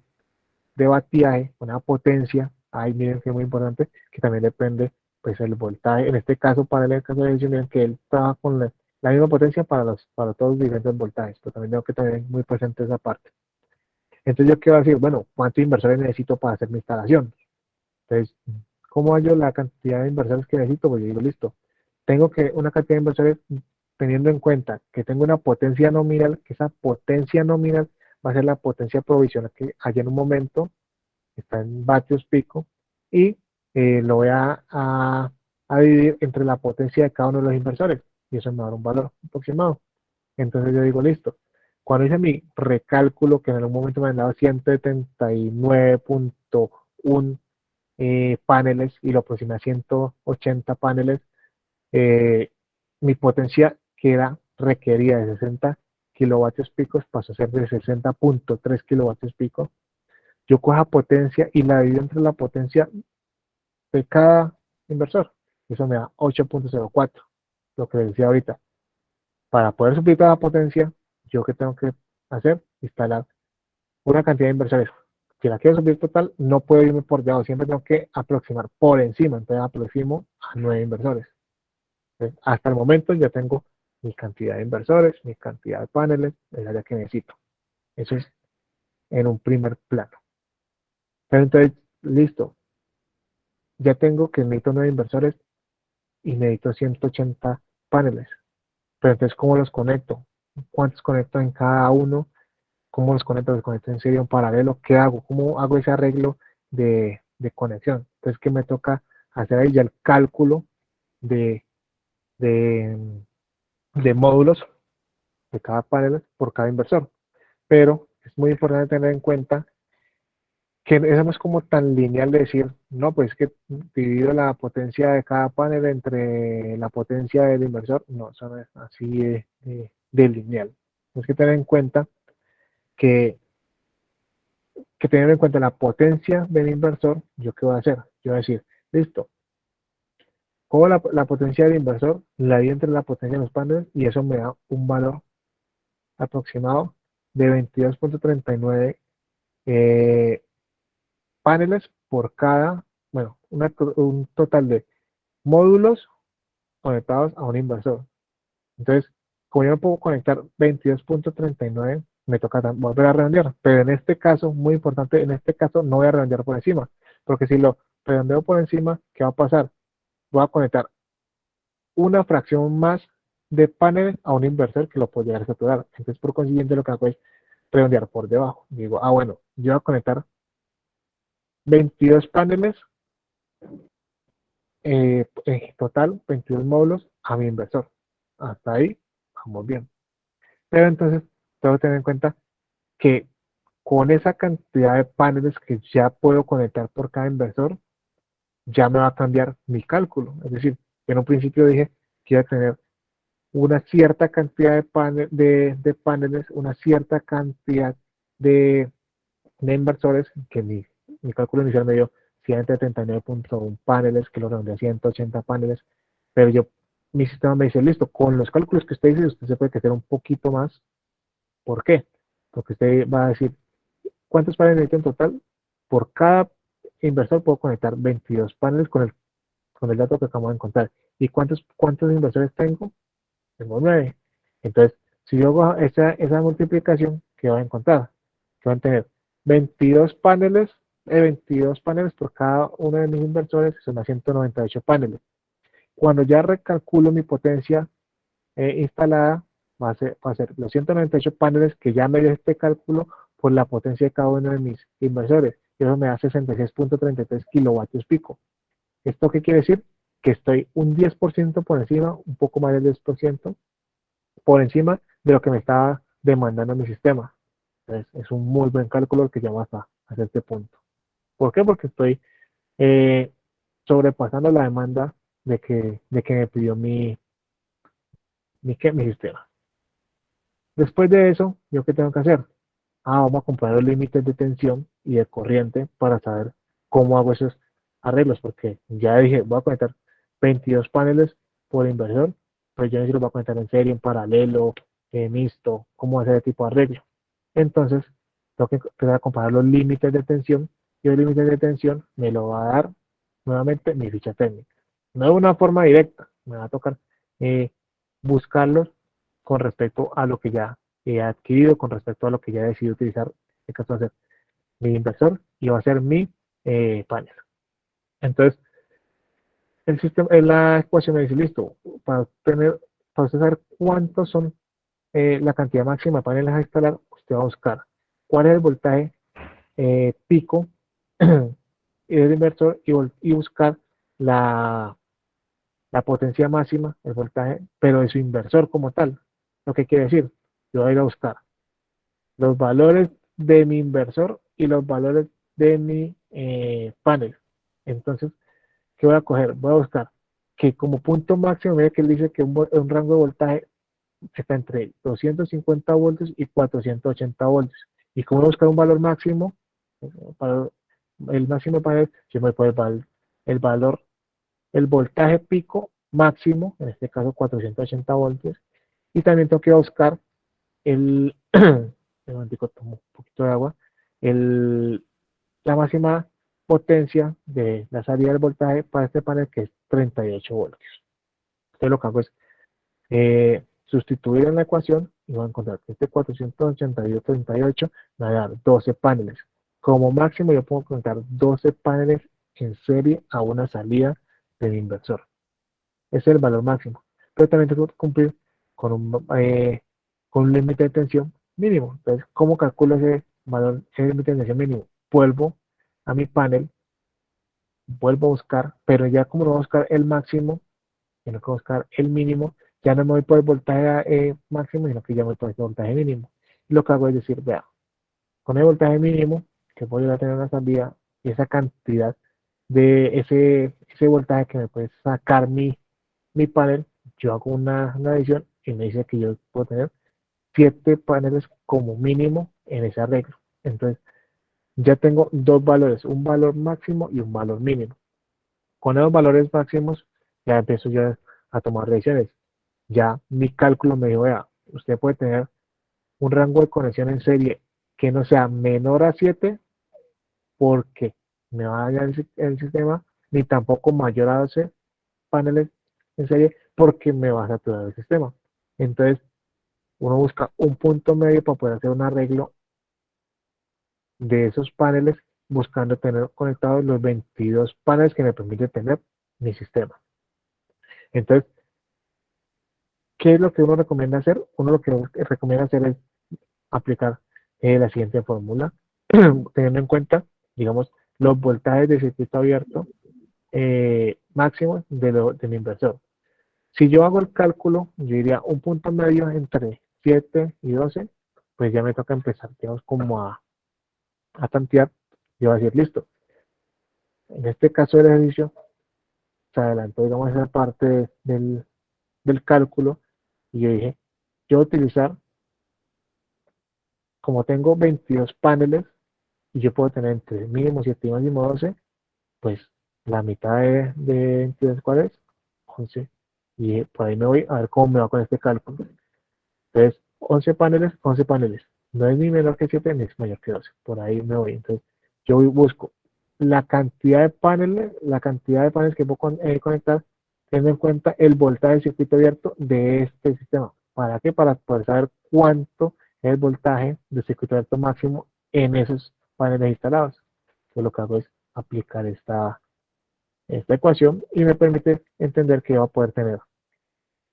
de batiaje, una potencia, ahí miren que es muy importante, que también depende pues el voltaje. En este caso, para el caso de miren que él trabaja con la misma potencia para todos los diferentes voltajes, pero también tengo que tener muy presente esa parte. Entonces, yo quiero decir, bueno, ¿cuántos inversores necesito para hacer mi instalación? Entonces, ¿cómo hallo la cantidad de inversores que necesito? Pues yo digo, listo, tengo que una cantidad de inversores teniendo en cuenta que tengo una potencia nominal, que esa potencia nominal va a ser la potencia provisional que haya en un momento, está en vatios pico, y lo voy a dividir entre la potencia de cada uno de los inversores, y eso me va a dar un valor aproximado. Entonces yo digo, listo, cuando hice mi recálculo, que en algún momento me han dado 179.1 paneles y lo aproximé a 180 paneles, eh, mi potencia que era requerida de 60 kilovatios picos pasó a ser de 60.3 kilovatios picos. Yo cojo la potencia y la divido entre la potencia de cada inversor. Eso me da 8.04, lo que les decía ahorita. Para poder suplir toda la potencia, yo que tengo que hacer, instalar una cantidad de inversores. Si la quiero suplir total, no puedo irme por debajo, siempre tengo que aproximar por encima, entonces aproximo a 9 inversores. Entonces, hasta el momento ya tengo mi cantidad de inversores, mi cantidad de paneles, el área que necesito. Eso es en un primer plano. Pero entonces, listo, ya tengo que necesito 9 inversores y necesito 180 paneles. Pero entonces, ¿cómo los conecto? ¿Cuántos conecto en cada uno? ¿Cómo los conecto? ¿Los conecto en serie en paralelo? ¿Qué hago? ¿Cómo hago ese arreglo de conexión? Entonces, ¿qué me toca hacer ahí ya el cálculo de, de, de módulos de cada panel por cada inversor? Pero es muy importante tener en cuenta que eso no es como tan lineal de decir, no, pues que divido la potencia de cada panel entre la potencia del inversor. No, eso no es así de lineal. Tienes que tener en cuenta que teniendo en cuenta la potencia del inversor, ¿yo qué voy a hacer? Yo voy a decir, listo, cojo la potencia del inversor, la di entre la potencia de los paneles y eso me da un valor aproximado de 22.39 eh, paneles por cada, bueno, un total de módulos conectados a un inversor. Entonces, como yo no puedo conectar 22.39, me toca volver a redondear. Pero en este caso, muy importante, en este caso no voy a redondear por encima, porque si lo redondeo por encima, ¿qué va a pasar? Voy a conectar una fracción más de paneles a un inversor que lo puede llegar a saturar. Entonces, por consiguiente, lo que hago es redondear por debajo. Digo, bueno, yo voy a conectar 22 paneles, en total, 22 módulos a mi inversor. Hasta ahí, vamos bien. Pero entonces, tengo que tener en cuenta que con esa cantidad de paneles que ya puedo conectar por cada inversor, ya me va a cambiar mi cálculo. Es decir, en un principio dije que iba a tener una cierta cantidad de paneles, una cierta cantidad de, de inversores, que mi cálculo inicial me dio 179.1 paneles, que lo redondeé a 180 paneles, pero mi sistema me dice, listo, con los cálculos que usted dice, usted se puede crecer un poquito más. ¿Por qué? Porque usted va a decir, ¿cuántos paneles necesito en total? Por cada inversor puedo conectar 22 paneles con el dato que acabamos de encontrar. ¿Y cuántos inversores tengo? Tengo 9. Entonces, si yo hago esa multiplicación, ¿qué va a encontrar? Que van a tener 22 paneles 22 paneles por cada uno de mis inversores, son a 198 paneles. Cuando ya recalculo mi potencia instalada, va a ser los 198 paneles que ya me dio este cálculo por la potencia de cada uno de mis inversores. Y eso me da 66.33 kilovatios pico. ¿Esto qué quiere decir? Que estoy un 10% por encima, un poco más del 10%, por encima de lo que me estaba demandando mi sistema. Entonces, es un muy buen cálculo que ya vas a hacer este punto. ¿Por qué? Porque estoy eh, sobrepasando la demanda de que me pidió mi sistema. Después de eso, ¿yo qué tengo que hacer? Vamos a comprar los límites de tensión y de corriente para saber cómo hago esos arreglos, porque ya dije, voy a conectar 22 paneles por inversor, pero yo no sé si los voy a conectar en serie, en paralelo, mixto, cómo hacer ese tipo de arreglo. Entonces, tengo que empezar a comparar los límites de tensión y los límites de tensión me lo va a dar nuevamente mi ficha técnica. No de una forma directa, me va a tocar buscarlos con respecto a lo que ya he adquirido, con respecto a lo que ya he decidido utilizar, en caso de ser mi inversor y va a ser mi panel. Entonces, el sistema, la ecuación me dice, listo, para usted saber cuántos son la cantidad máxima de paneles a instalar, usted va a buscar cuál es el voltaje pico del inversor y buscar la, la potencia máxima, el voltaje, pero de su inversor como tal. ¿Lo que quiere decir? Yo voy a ir a buscar los valores de mi inversor y los valores de mi panel. Entonces, ¿qué voy a coger? Voy a buscar que como punto máximo, mire que él dice que un rango de voltaje está entre 250 voltios y 480 voltios. Y como voy a buscar un valor máximo, para el máximo panel, yo me voy el valor, el voltaje pico máximo, en este caso 480 voltios, y también tengo que buscar el, tomo un poquito de agua, el, la máxima potencia de la salida del voltaje para este panel que es 38 voltios. Entonces lo que hago es sustituir en la ecuación y voy a encontrar que este 482.38 me va a dar 12 paneles. Como máximo yo puedo contar 12 paneles en serie a una salida del inversor. Ese es el valor máximo. Pero también tengo que cumplir con un límite de tensión mínimo. Entonces, ¿cómo calculo ese valor, ese límite de tensión mínimo? Vuelvo a mi panel, vuelvo a buscar, pero ya como no voy a buscar el máximo, sino que voy a buscar el mínimo, ya no me voy por el voltaje máximo, sino que ya me voy por el voltaje mínimo. Y lo que hago es decir, vea, con el voltaje mínimo, que voy a tener una salida, y esa cantidad de ese voltaje que me puede sacar mi panel, yo hago una adición y me dice que yo puedo tener 7 paneles como mínimo en ese arreglo. Entonces, ya tengo dos valores, un valor máximo y un valor mínimo. Con esos valores máximos, ya empiezo yo a tomar decisiones. Ya mi cálculo me dijo, vea, usted puede tener un rango de conexión en serie que no sea menor a 7 porque me va a dañar el sistema, ni tampoco mayor a 12 paneles en serie porque me va a saturar el sistema. Entonces, uno busca un punto medio para poder hacer un arreglo de esos paneles, buscando tener conectados los 22 paneles que me permite tener mi sistema. Entonces, ¿qué es lo que uno recomienda hacer? Uno lo que recomienda hacer es aplicar la siguiente fórmula, teniendo en cuenta, digamos, los voltajes de circuito abierto máximos de mi inversor. Si yo hago el cálculo, yo diría un punto medio entre 7 y 12, pues ya me toca empezar, digamos, como a tantear. Yo voy a decir, listo. En este caso del ejercicio, se adelantó, digamos, esa parte del cálculo y yo dije, yo voy a utilizar, como tengo 22 paneles y yo puedo tener entre mínimo 7 y máximo 12, pues la mitad de 22, ¿cuál es? 11. Y por ahí me voy a ver cómo me va con este cálculo. Entonces, 11 paneles, 11 paneles. No es ni menor que 7 ni es mayor que 12. Por ahí me voy. Entonces, yo busco la cantidad de paneles que puedo conectar, teniendo en cuenta el voltaje del circuito abierto de este sistema. ¿Para qué? Para poder saber cuánto es el voltaje del circuito abierto máximo en esos paneles instalados. Entonces lo que hago es aplicar esta ecuación y me permite entender que va a poder tener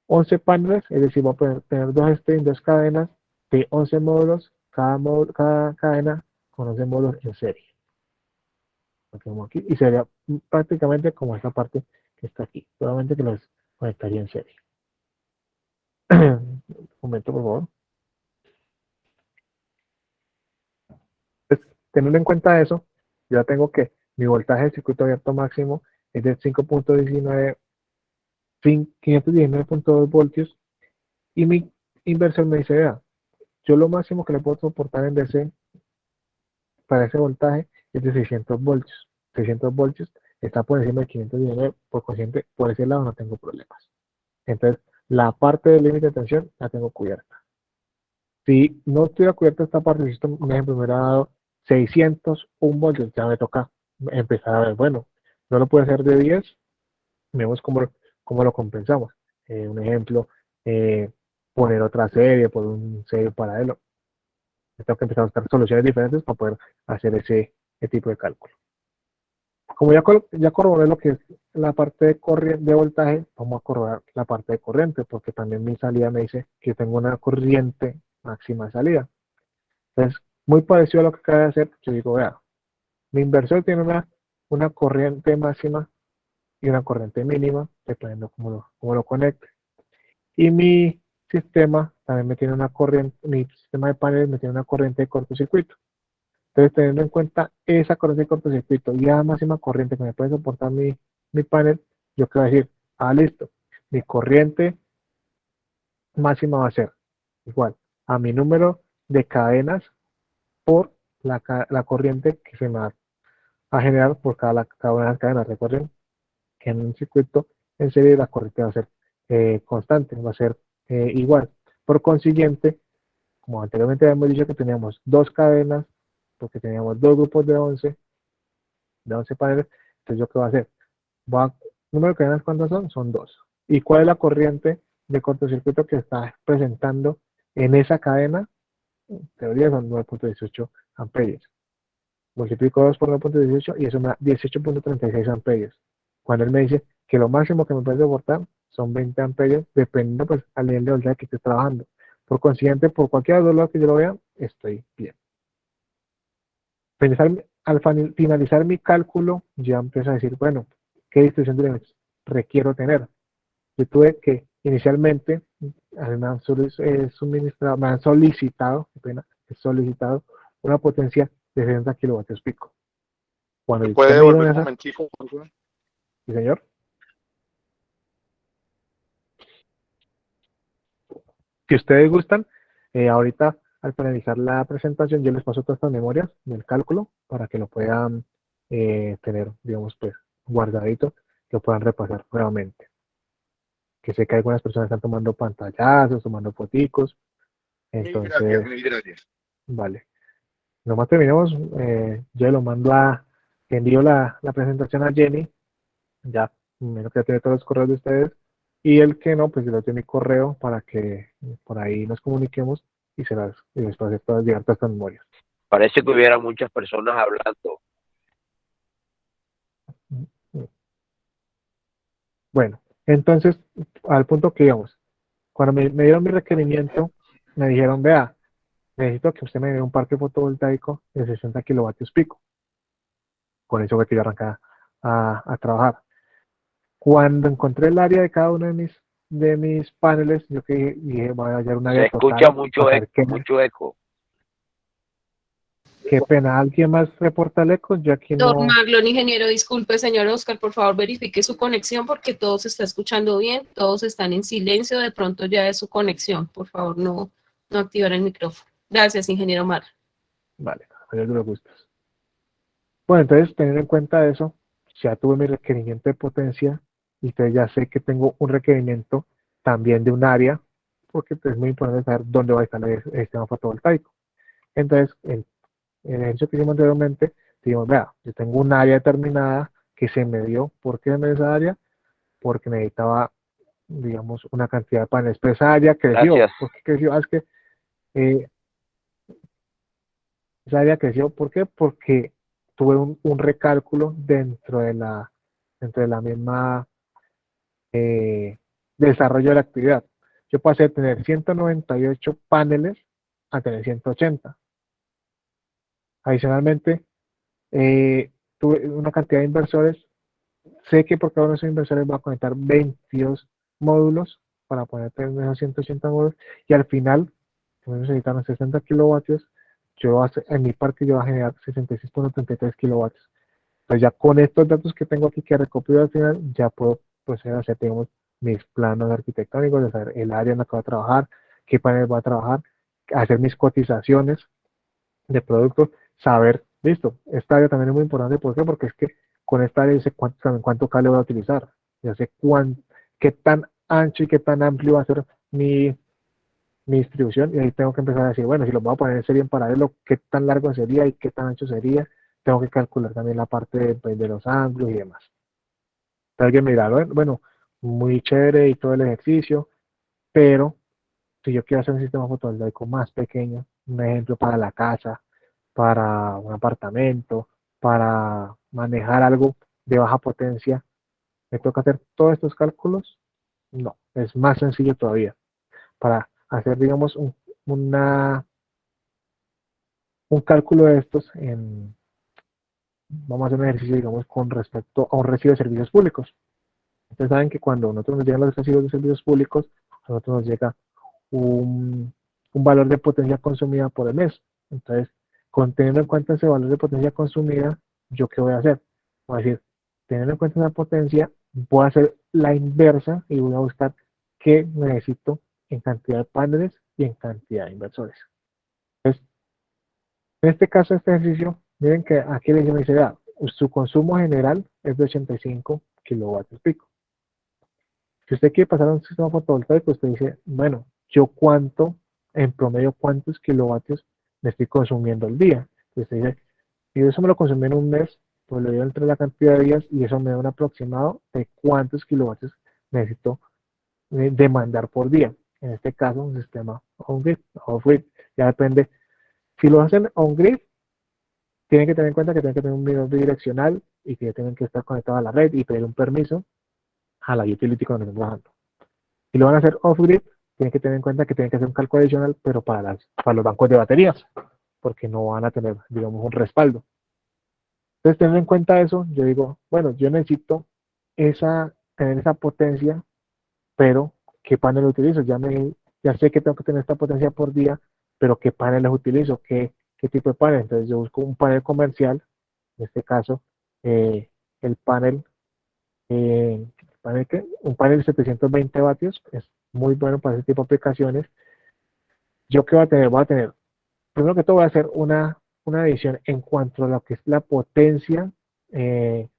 11 paneles, es decir, va a poder tener dos streams, dos cadenas de 11 módulos, cada cadena con 11 módulos en serie. Lo tengo aquí y sería prácticamente como esta parte que está aquí, solamente que los conectaría en serie. Un momento, por favor. Entonces, teniendo en cuenta eso, ya tengo que mi voltaje de circuito abierto máximo es de 5.19, 519.2 voltios y mi inversor me dice, vea, yo lo máximo que le puedo soportar en DC para ese voltaje es de 600 voltios. 600 voltios está por encima de 519, por consiguiente, por ese lado no tengo problemas. Entonces, la parte del límite de tensión la tengo cubierta. Si no estuviera cubierta esta parte, si esto, un ejemplo, me hubiera dado 601 voltios, ya me toca empezar a ver, bueno, no lo puedo hacer de 10, vemos cómo lo compensamos. Un ejemplo, poner otra serie por un serie paralelo. Tengo que empezar a buscar soluciones diferentes para poder hacer ese tipo de cálculo. Como ya corroboré lo que es la parte de corriente, de voltaje, vamos a corroborar la parte de corriente, porque también mi salida me dice que tengo una corriente máxima de salida. Entonces, muy parecido a lo que acaba de hacer, yo digo, vea, mi inversor tiene una corriente máxima y una corriente mínima, dependiendo cómo lo conecte. Y mi sistema también me tiene una corriente, mi sistema de paneles me tiene una corriente de cortocircuito. Entonces, teniendo en cuenta esa corriente de cortocircuito y la máxima corriente que me puede soportar mi panel, yo quiero decir, listo, mi corriente máxima va a ser igual a mi número de cadenas por la corriente que se me va a generar por cada una de las cadenas. Recuerden que en un circuito en serie la corriente va a ser constante, va a ser igual. Por consiguiente, como anteriormente habíamos dicho que teníamos dos cadenas, porque teníamos dos grupos de 11 paneles, entonces yo qué voy a hacer, número de cadenas, ¿cuántas son? Son dos. ¿Y cuál es la corriente de cortocircuito que está presentando en esa cadena? En teoría son 9.18 amperios. Multiplico 2 por 9.18 y eso me da 18.36 amperios. Cuando él me dice que lo máximo que me puede soportar son 20 amperios, dependiendo pues al nivel de voltaje que esté trabajando. Por consiguiente, por cualquier dolor que yo lo vea, estoy bien. Al finalizar mi cálculo, ya empiezo a decir, bueno, ¿qué distribución de elementos requiero tener? Yo tuve que inicialmente me han solicitado, qué pena, he solicitado una potencia de 60 kilovatios pico. Cuando ¿Me usted puede me volver dieron un esa, momentico, por favor? sí señor, si ustedes gustan, ahorita al finalizar la presentación yo les paso todas estas memorias del cálculo para que lo puedan tener, digamos, pues guardadito, lo puedan repasar nuevamente. Que sé que algunas personas están tomando pantallazos, tomando foticos, Mil gracias, entonces, mil gracias. vale. Nomás terminemos, yo lo mando envío la presentación a Jenny, ya, menos que ya tiene todos los correos de ustedes, y el que no, pues yo le doy mi correo para que por ahí nos comuniquemos y les pase todas, llegar todas estas memorias. Parece que hubiera muchas personas hablando. Bueno, entonces, al punto que íbamos, cuando me dieron mi requerimiento, me dijeron, vea, necesito que usted me dé un parque fotovoltaico de 60 kilovatios pico. Con eso fue que yo arrancaba a trabajar. Cuando encontré el área de cada uno de mis paneles, yo que dije, voy a hallar un Se área escucha total para saber mucho eco. qué pena. ¿Alguien más reporta el eco? Yo aquí Don no. Maglón, ingeniero, disculpe, señor Oscar, por favor verifique su conexión porque todo se está escuchando bien, todos están en silencio, de pronto ya es su conexión. Por favor, no activar el micrófono. Gracias, ingeniero Mar. Vale, a mayor de los gustos. Bueno, entonces, teniendo en cuenta eso, ya tuve mi requerimiento de potencia y entonces ya sé que tengo un requerimiento también de un área, porque es muy importante saber dónde va a estar el sistema fotovoltaico. Entonces, en el ejercicio que hicimos anteriormente, dijimos, vea, yo tengo un área determinada que se me dio. ¿Por qué me dio esa área? Porque necesitaba, digamos, una cantidad de paneles. Pero esa área creció. Gracias. ¿Por qué creció? Es que esa área creció, ¿por qué? Porque tuve un recálculo dentro de la misma desarrollo de la actividad. Yo pasé de tener 198 paneles a tener 180. Adicionalmente, tuve una cantidad de inversores. Sé que por cada uno de esos inversores va a conectar 22 módulos para poder tener esos 180 módulos, y al final, como necesitaron 60 kilovatios, en mi parque yo voy a generar 66.33 kilovatios. Pues ya con estos datos que tengo aquí que recopilo al final, ya puedo proceder a hacer, digamos, mis planos arquitectónicos, de saber el área en la que voy a trabajar, qué panel voy a trabajar, hacer mis cotizaciones de productos, saber, listo, esta área también es muy importante. ¿Por qué? Porque es que con esta área yo sé también cuánto cable voy a utilizar, ya sé qué tan ancho y qué tan amplio va a ser mi distribución, y ahí tengo que empezar a decir, bueno, si lo voy a poner en serie en paralelo, qué tan largo sería y qué tan ancho sería. Tengo que calcular también la parte pues, de los ángulos y demás. Alguien me dirá, bueno, muy chévere y todo el ejercicio, pero si yo quiero hacer un sistema fotovoltaico más pequeño, un ejemplo para la casa, para un apartamento, para manejar algo de baja potencia, ¿me toca hacer todos estos cálculos? No, es más sencillo todavía. Para hacer, digamos, un cálculo de estos, vamos a hacer un ejercicio, digamos, con respecto a un recibo de servicios públicos. Ustedes saben que cuando a nosotros nos llegan los recibos de servicios públicos, a nosotros nos llega un valor de potencia consumida por el mes. Entonces, teniendo en cuenta ese valor de potencia consumida, ¿yo qué voy a hacer? Voy a decir, teniendo en cuenta esa potencia, voy a hacer la inversa y voy a buscar qué necesito en cantidad de paneles y en cantidad de inversores. Entonces, en este caso, este ejercicio, miren que aquí le dice, su consumo general es de 85 kilovatios pico. Si usted quiere pasar a un sistema fotovoltaico, usted dice, bueno, yo en promedio, cuántos kilovatios me estoy consumiendo al día. Entonces usted dice, si eso me lo consumí en un mes, pues lo digo entre la cantidad de días y eso me da un aproximado de cuántos kilovatios necesito demandar por día. En este caso, un sistema on-grid. Off-grid, ya depende. Si lo hacen on-grid, tienen que tener en cuenta que tienen que tener un medidor bidireccional y que tienen que estar conectados a la red y pedir un permiso a la utility cuando estén trabajando. Si lo van a hacer off-grid, tienen que tener en cuenta que tienen que hacer un cálculo adicional, pero para los bancos de baterías, porque no van a tener, digamos, un respaldo. Entonces, teniendo en cuenta eso, yo digo, bueno, yo necesito tener esa potencia, pero ¿qué panel utilizo? Ya sé que tengo que tener esta potencia por día, pero ¿qué paneles utilizo? ¿Qué tipo de panel? Entonces, yo busco un panel comercial, en este caso, el panel un panel de 720 vatios es muy bueno para ese tipo de aplicaciones. ¿Yo qué voy a tener? Voy a tener, primero que todo, voy a hacer una edición en cuanto a lo que es la potencia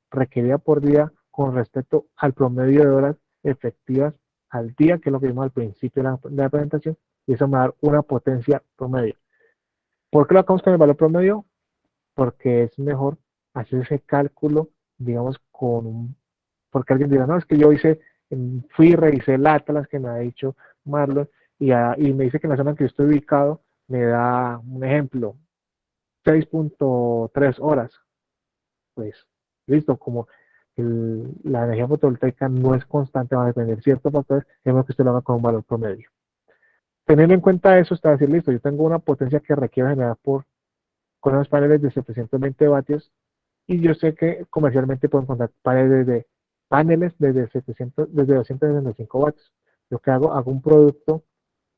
requerida por día con respecto al promedio de horas efectivas al día, que es lo que vimos al principio de la presentación, y eso me va a dar una potencia promedio. ¿Por qué lo hacemos con el valor promedio? Porque es mejor hacer ese cálculo, digamos, porque alguien dirá, no, es que yo fui y revisé el Atlas que me ha dicho Marlon, y me dice que en la zona en que yo estoy ubicado me da un ejemplo, 6.3 horas. Pues listo, como la energía fotovoltaica no es constante, va a depender de ciertos factores, es mejor que usted lo haga con un valor promedio. Teniendo en cuenta eso, está decir, listo, yo tengo una potencia que requiero generar con los paneles de 720 vatios, y yo sé que comercialmente puedo encontrar paneles desde 265 vatios. Lo que hago un producto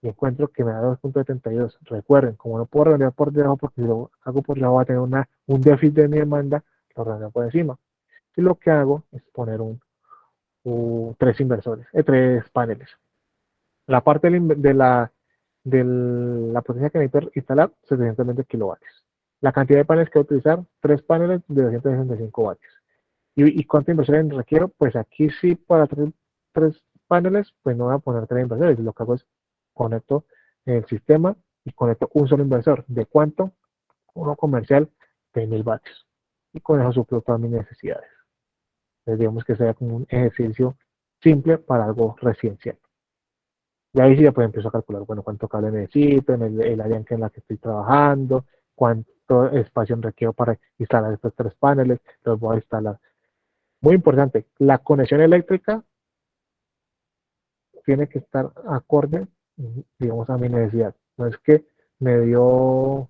y encuentro que me da 2.72. Recuerden, como no puedo redondear por debajo, porque si lo hago por debajo va a tener un déficit de mi demanda, lo redondeo por encima. Y lo que hago es poner tres paneles. La parte de la potencia que necesito instalar, 720 kilovatios. La cantidad de paneles que voy a utilizar, 3 paneles de 265 vatios. ¿Y cuánta inversión requiero? Pues aquí sí, para tres paneles, pues no voy a poner 3 inversores. Lo que hago es conecto el sistema y conecto un solo inversor. ¿De cuánto? Uno comercial de 1000 vatios. Y con eso suplo todas mis necesidades. Entonces, digamos que sea como un ejercicio simple para algo residencial. Y ahí sí ya puedo empezar a calcular, bueno, cuánto cable necesito, en el área en la que estoy trabajando, cuánto espacio requiero para instalar estos 3 paneles, los voy a instalar. Muy importante, la conexión eléctrica tiene que estar acorde, digamos, a mi necesidad. No es que me dio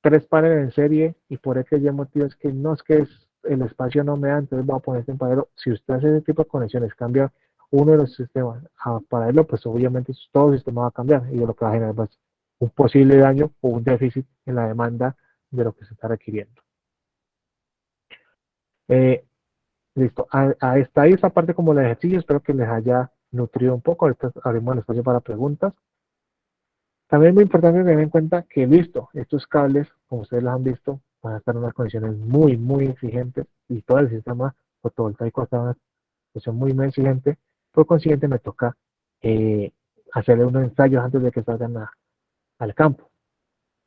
3 paneles en serie y por aquel motivo es que no es que el espacio no me da, entonces voy a poner este panelo. Si usted hace ese tipo de conexiones, cambia uno de los sistemas a paralelo, pues obviamente todo el sistema va a cambiar y lo que va a generar pues, un posible daño o un déficit en la demanda de lo que se está requiriendo. Listo, está ahí esta parte como el ejercicio, espero que les haya nutrido un poco. Ahorita abrimos el espacio para preguntas. También es muy importante tener en cuenta que, listo, estos cables, como ustedes los han visto, van a estar en unas condiciones muy, muy exigentes y todo el sistema fotovoltaico está en una situación muy, muy exigente. Por consiguiente, me toca hacerle unos ensayos antes de que salgan al campo.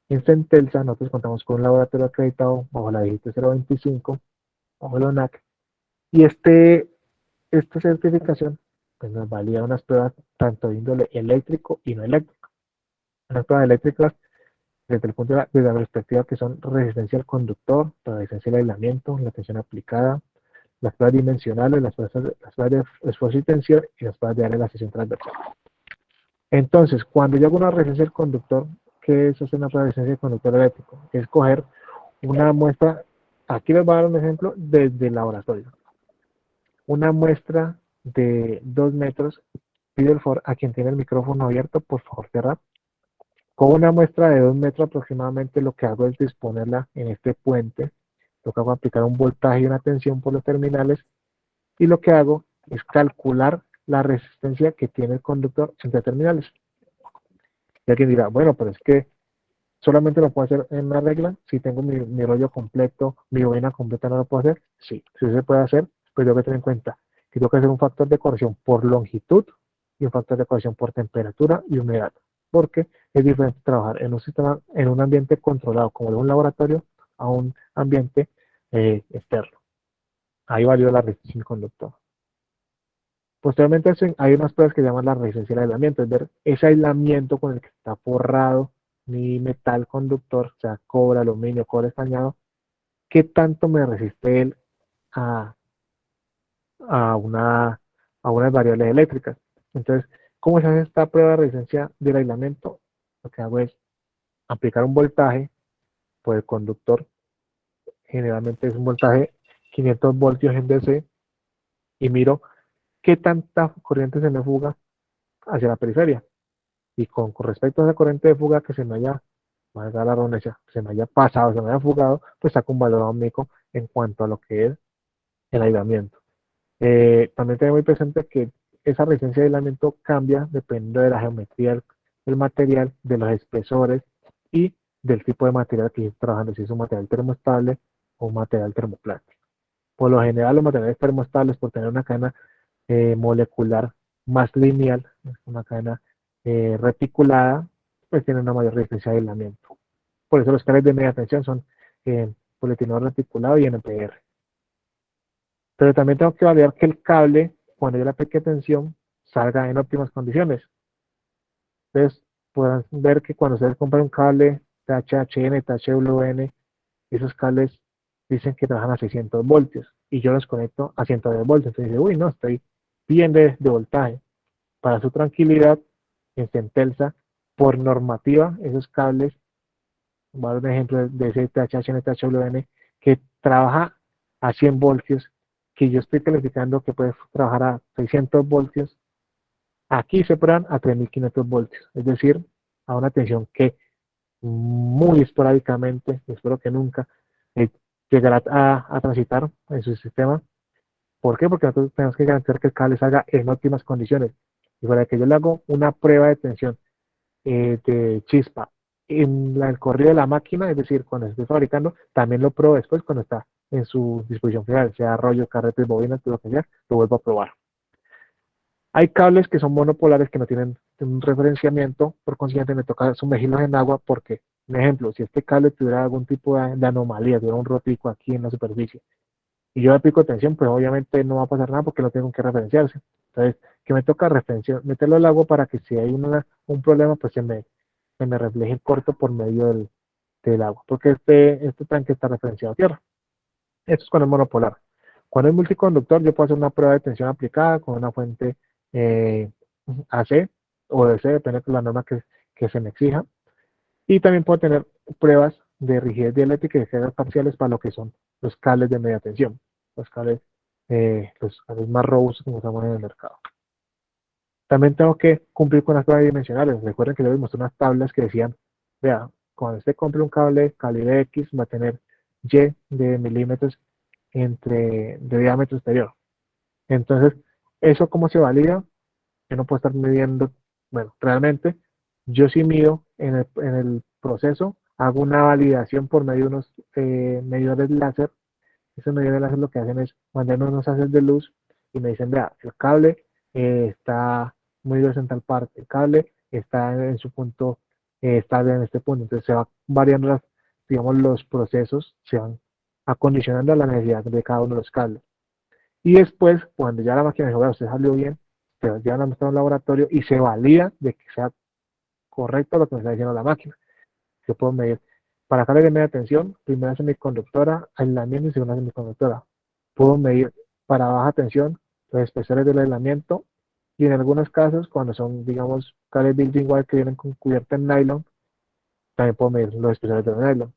En Centelsa, nosotros contamos con un laboratorio acreditado bajo la DIGIT 025, bajo el ONAC, y esta certificación pues, nos valida unas pruebas tanto de índole eléctrico y no eléctrico. Unas pruebas eléctricas desde el punto de la perspectiva que son resistencia al conductor, resistencia al aislamiento, la tensión aplicada, las pruebas dimensionales, las pruebas de esfuerzo y tensión y las pruebas de área de la sección transversal. Entonces, cuando yo hago una resistencia al conductor, ¿qué es hacer una prueba de resistencia al conductor eléctrico? Es coger una muestra, aquí les voy a dar un ejemplo desde el laboratorio. Una muestra de 2 metros, pido el favor a quien tiene el micrófono abierto, por favor cerrar. Con una muestra de 2 metros aproximadamente lo que hago es disponerla en este puente, lo que hago es aplicar un voltaje y una tensión por los terminales y lo que hago es calcular la resistencia que tiene el conductor entre terminales. Y alguien dirá, bueno, pero es que solamente lo puedo hacer en una regla, si tengo mi rollo completo, mi bobina completa no lo puedo hacer, sí se puede hacer, pero tengo que tener en cuenta que tengo que hacer un factor de corrección por longitud y un factor de corrección por temperatura y humedad, porque es diferente trabajar en un sistema, en un ambiente controlado como de un laboratorio a un ambiente externo. Ahí valió la resistencia del conductor. Posteriormente hay unas pruebas que se llaman la resistencia al aislamiento, es ver ese aislamiento con el que está forrado mi metal conductor, o sea, cobre, aluminio, cobre estañado, qué tanto me resiste él a, a, una, a unas variables eléctricas. Entonces, ¿cómo se hace esta prueba de resistencia del aislamiento? Lo que hago es aplicar un voltaje por el conductor, generalmente es un voltaje 500 voltios en DC, y miro qué tanta corriente se me fuga hacia la periferia. Y con respecto a esa corriente de fuga que se me haya, valga la redundancia, se me haya pasado, se me haya fugado, pues saco un valor ohmico en cuanto a lo que es el aislamiento. También tengo muy presente que esa resistencia de aislamiento cambia dependiendo de la geometría del material, de los espesores y del tipo de material que esté trabajando, si es un material termoestable o un material termoplástico. Por lo general, los materiales termoestables, por tener una cadena molecular más lineal, una cadena reticulada, pues tienen una mayor resistencia de aislamiento. Por eso los cables de media tensión son polietileno reticulado y NPR. Pero también tengo que validar que el cable, cuando yo le aplique tensión, salga en óptimas condiciones. Entonces, podrán ver que cuando ustedes compran un cable THN, THWN, esos cables dicen que trabajan a 600 voltios y yo los conecto a 110 voltios. Entonces, uy, no, estoy bien de voltaje. Para su tranquilidad, en Centelsa, por normativa, esos cables, voy a dar un ejemplo de ese THN, THWN, que trabaja a 100 voltios, que yo estoy calificando que puede trabajar a 600 voltios, aquí se prueban a 3500 voltios, es decir, a una tensión que muy esporádicamente, espero que nunca, llegará a transitar en su sistema. ¿Por qué? Porque nosotros tenemos que garantizar que el cable salga en óptimas condiciones. Y para que yo le hago una prueba de tensión de chispa en el corrido de la máquina, es decir, cuando se esté fabricando, también lo pruebo después cuando está en su disposición final, sea rollo, carretes, bobinas, todo lo que sea, lo vuelvo a probar. Hay cables que son monopolares que no tienen un referenciamiento, por consiguiente me toca sumergirlos en agua porque, por ejemplo, si este cable tuviera algún tipo de anomalía, tuviera un rotico aquí en la superficie, y yo le aplico tensión, pues obviamente no va a pasar nada porque no tengo que referenciarse. Entonces, que me toca referenciar, meterlo al agua para que si hay un problema, pues se me refleje el corto por medio del agua, porque este tanque está referenciado a tierra. Esto es cuando es monopolar. Cuando es multiconductor, yo puedo hacer una prueba de tensión aplicada con una fuente eh, AC o DC, depende de la norma que se me exija. Y también puedo tener pruebas de rigidez dieléctrica y de cargas parciales para lo que son los cables de media tensión, los cables más robustos que usamos en el mercado. También tengo que cumplir con las pruebas dimensionales. Recuerden que yo les mostré unas tablas que decían, vea, cuando usted compre un calibre X va a tener Y de milímetros de diámetro exterior. Entonces, ¿eso cómo se valida? Yo no puedo estar midiendo, bueno, realmente yo sí mido en el proceso, hago una validación por medio de unos medidores láser. Esos medidores láser lo que hacen es mandarme unos haces de luz y me dicen, vea, el cable está muy grueso en tal parte, el cable está en su punto, está en este punto. Entonces se va variando, digamos, los procesos, se van acondicionando a la necesidad de cada uno de los cables. Y después, cuando ya la máquina dijo, vea, usted salió bien, se llevan a nuestro laboratorio y se valida de que sea correcto lo que me está diciendo la máquina. Yo puedo medir para cables de media tensión, primera semiconductora, aislamiento y segunda semiconductora. Puedo medir para baja tensión los espesores del aislamiento y en algunos casos, cuando son, digamos, cables building wire que vienen con cubierta en nylon, también puedo medir los espesores del nylon.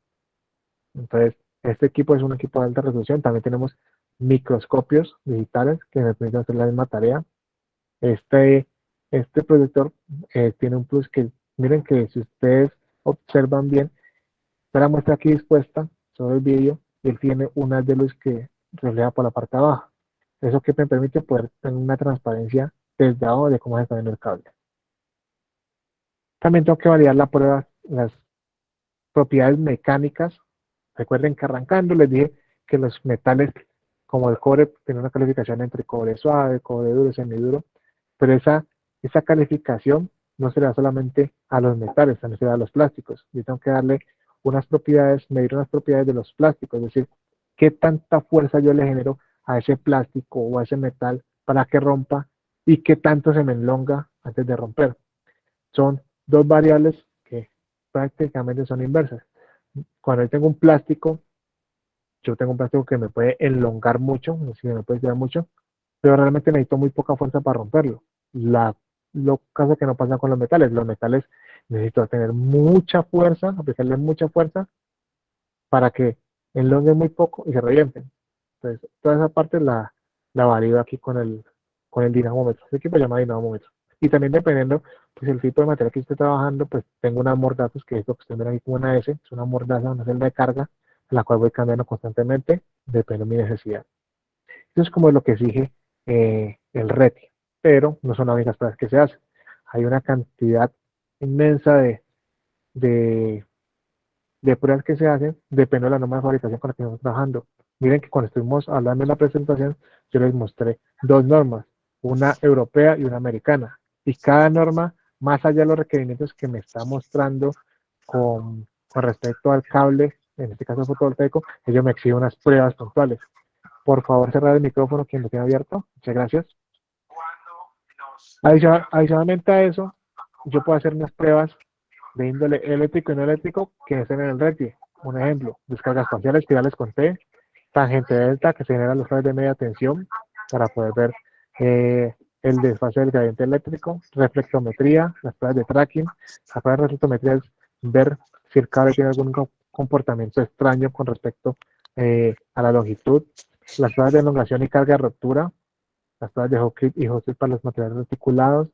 Entonces, este equipo es un equipo de alta resolución. También tenemos microscopios digitales que me permiten hacer la misma tarea. Este proyector tiene un plus que, miren que si ustedes observan bien, la muestra aquí dispuesta sobre el vídeo, él tiene un haz de luz que refleja por la parte baja. Eso que me permite poder tener una transparencia desde abajo de cómo se está viendo el cable. También tengo que validar la prueba, las propiedades mecánicas. Recuerden que arrancando les dije que los metales como el cobre tienen una calificación entre cobre suave, cobre duro, semiduro, pero esa calificación no se da solamente a los metales, también se da a los plásticos. Yo tengo que darle unas propiedades, medir unas propiedades de los plásticos, es decir, qué tanta fuerza yo le genero a ese plástico o a ese metal para que rompa y qué tanto se me enlonga antes de romper. Son dos variables que prácticamente son inversas. Cuando yo tengo un plástico, yo tengo un plástico que me puede enlongar mucho, es decir, me puede tirar mucho, pero realmente necesito muy poca fuerza para romperlo. Lo caso que no pasa con los metales necesito tener mucha fuerza, aplicarle mucha fuerza para que enlonguen muy poco y se revienten. Entonces, toda esa parte la valido aquí con el dinamómetro. Ese equipo se llama dinamómetro. Y también dependiendo, pues el tipo de material que esté trabajando, pues tengo una mordaza, que es lo que ustedes ven aquí como una S, es una mordaza, una celda de carga, la cual voy cambiando constantemente, depende de mi necesidad. Eso es como lo que exige el RETI, pero no son las únicas pruebas que se hacen. Hay una cantidad inmensa de pruebas que se hacen, depende de la norma de fabricación con la que estamos trabajando. Miren que cuando estuvimos hablando en la presentación, yo les mostré dos normas, una europea y una americana. Y cada norma, más allá de los requerimientos que me está mostrando con respecto al cable, en este caso fotovoltaico, ellos me exigen unas pruebas puntuales. Por favor, cerrar el micrófono quien lo tiene abierto. Muchas gracias. Adicionalmente a eso, yo puedo hacer unas pruebas de índole eléctrico y no eléctrico que estén en el RETI. Un ejemplo, descargas parciales, espirales con T, tangente delta que se generan los cables de media tensión para poder ver el desfase del gradiente eléctrico, reflectometría, las pruebas de tracking. La prueba de reflectometría es ver si el cable tiene algún comportamiento extraño con respecto a la longitud. Las pruebas de elongación y carga de ruptura, las pruebas de hot clip y hot strip para los materiales reticulados,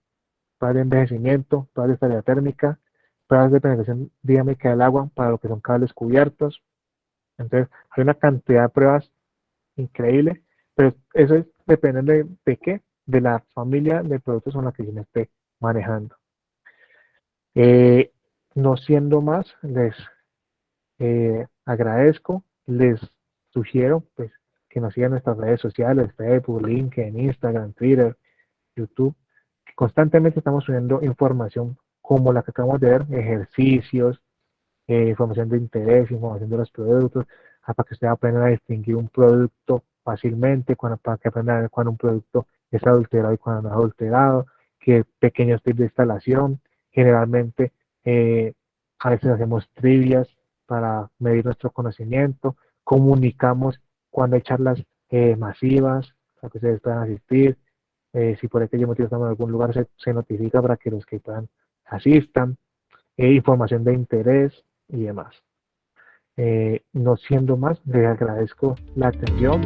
pruebas de envejecimiento, pruebas de estabilidad térmica, pruebas de penetración dinámica del agua para lo que son cables cubiertos. Entonces, hay una cantidad de pruebas increíble, pero eso es dependiendo de qué, de la familia de productos con la que yo me esté manejando. No siendo más, les agradezco, les sugiero pues que nos sigan en nuestras redes sociales, Facebook, LinkedIn, Instagram, Twitter, YouTube. Constantemente estamos subiendo información como la que acabamos de ver, ejercicios, información de interés, información de los productos, para que ustedes aprendan a distinguir un producto fácilmente, para que aprendan a ver cuando un producto es adulterado y cuando no es adulterado, que pequeños tips de instalación, generalmente a veces hacemos trivias para medir nuestro conocimiento, comunicamos cuando hay charlas masivas para que ustedes puedan asistir. Si por aquello motivo estamos en algún lugar, se notifica para que los que puedan asistan, información de interés y demás. No siendo más, les agradezco la atención.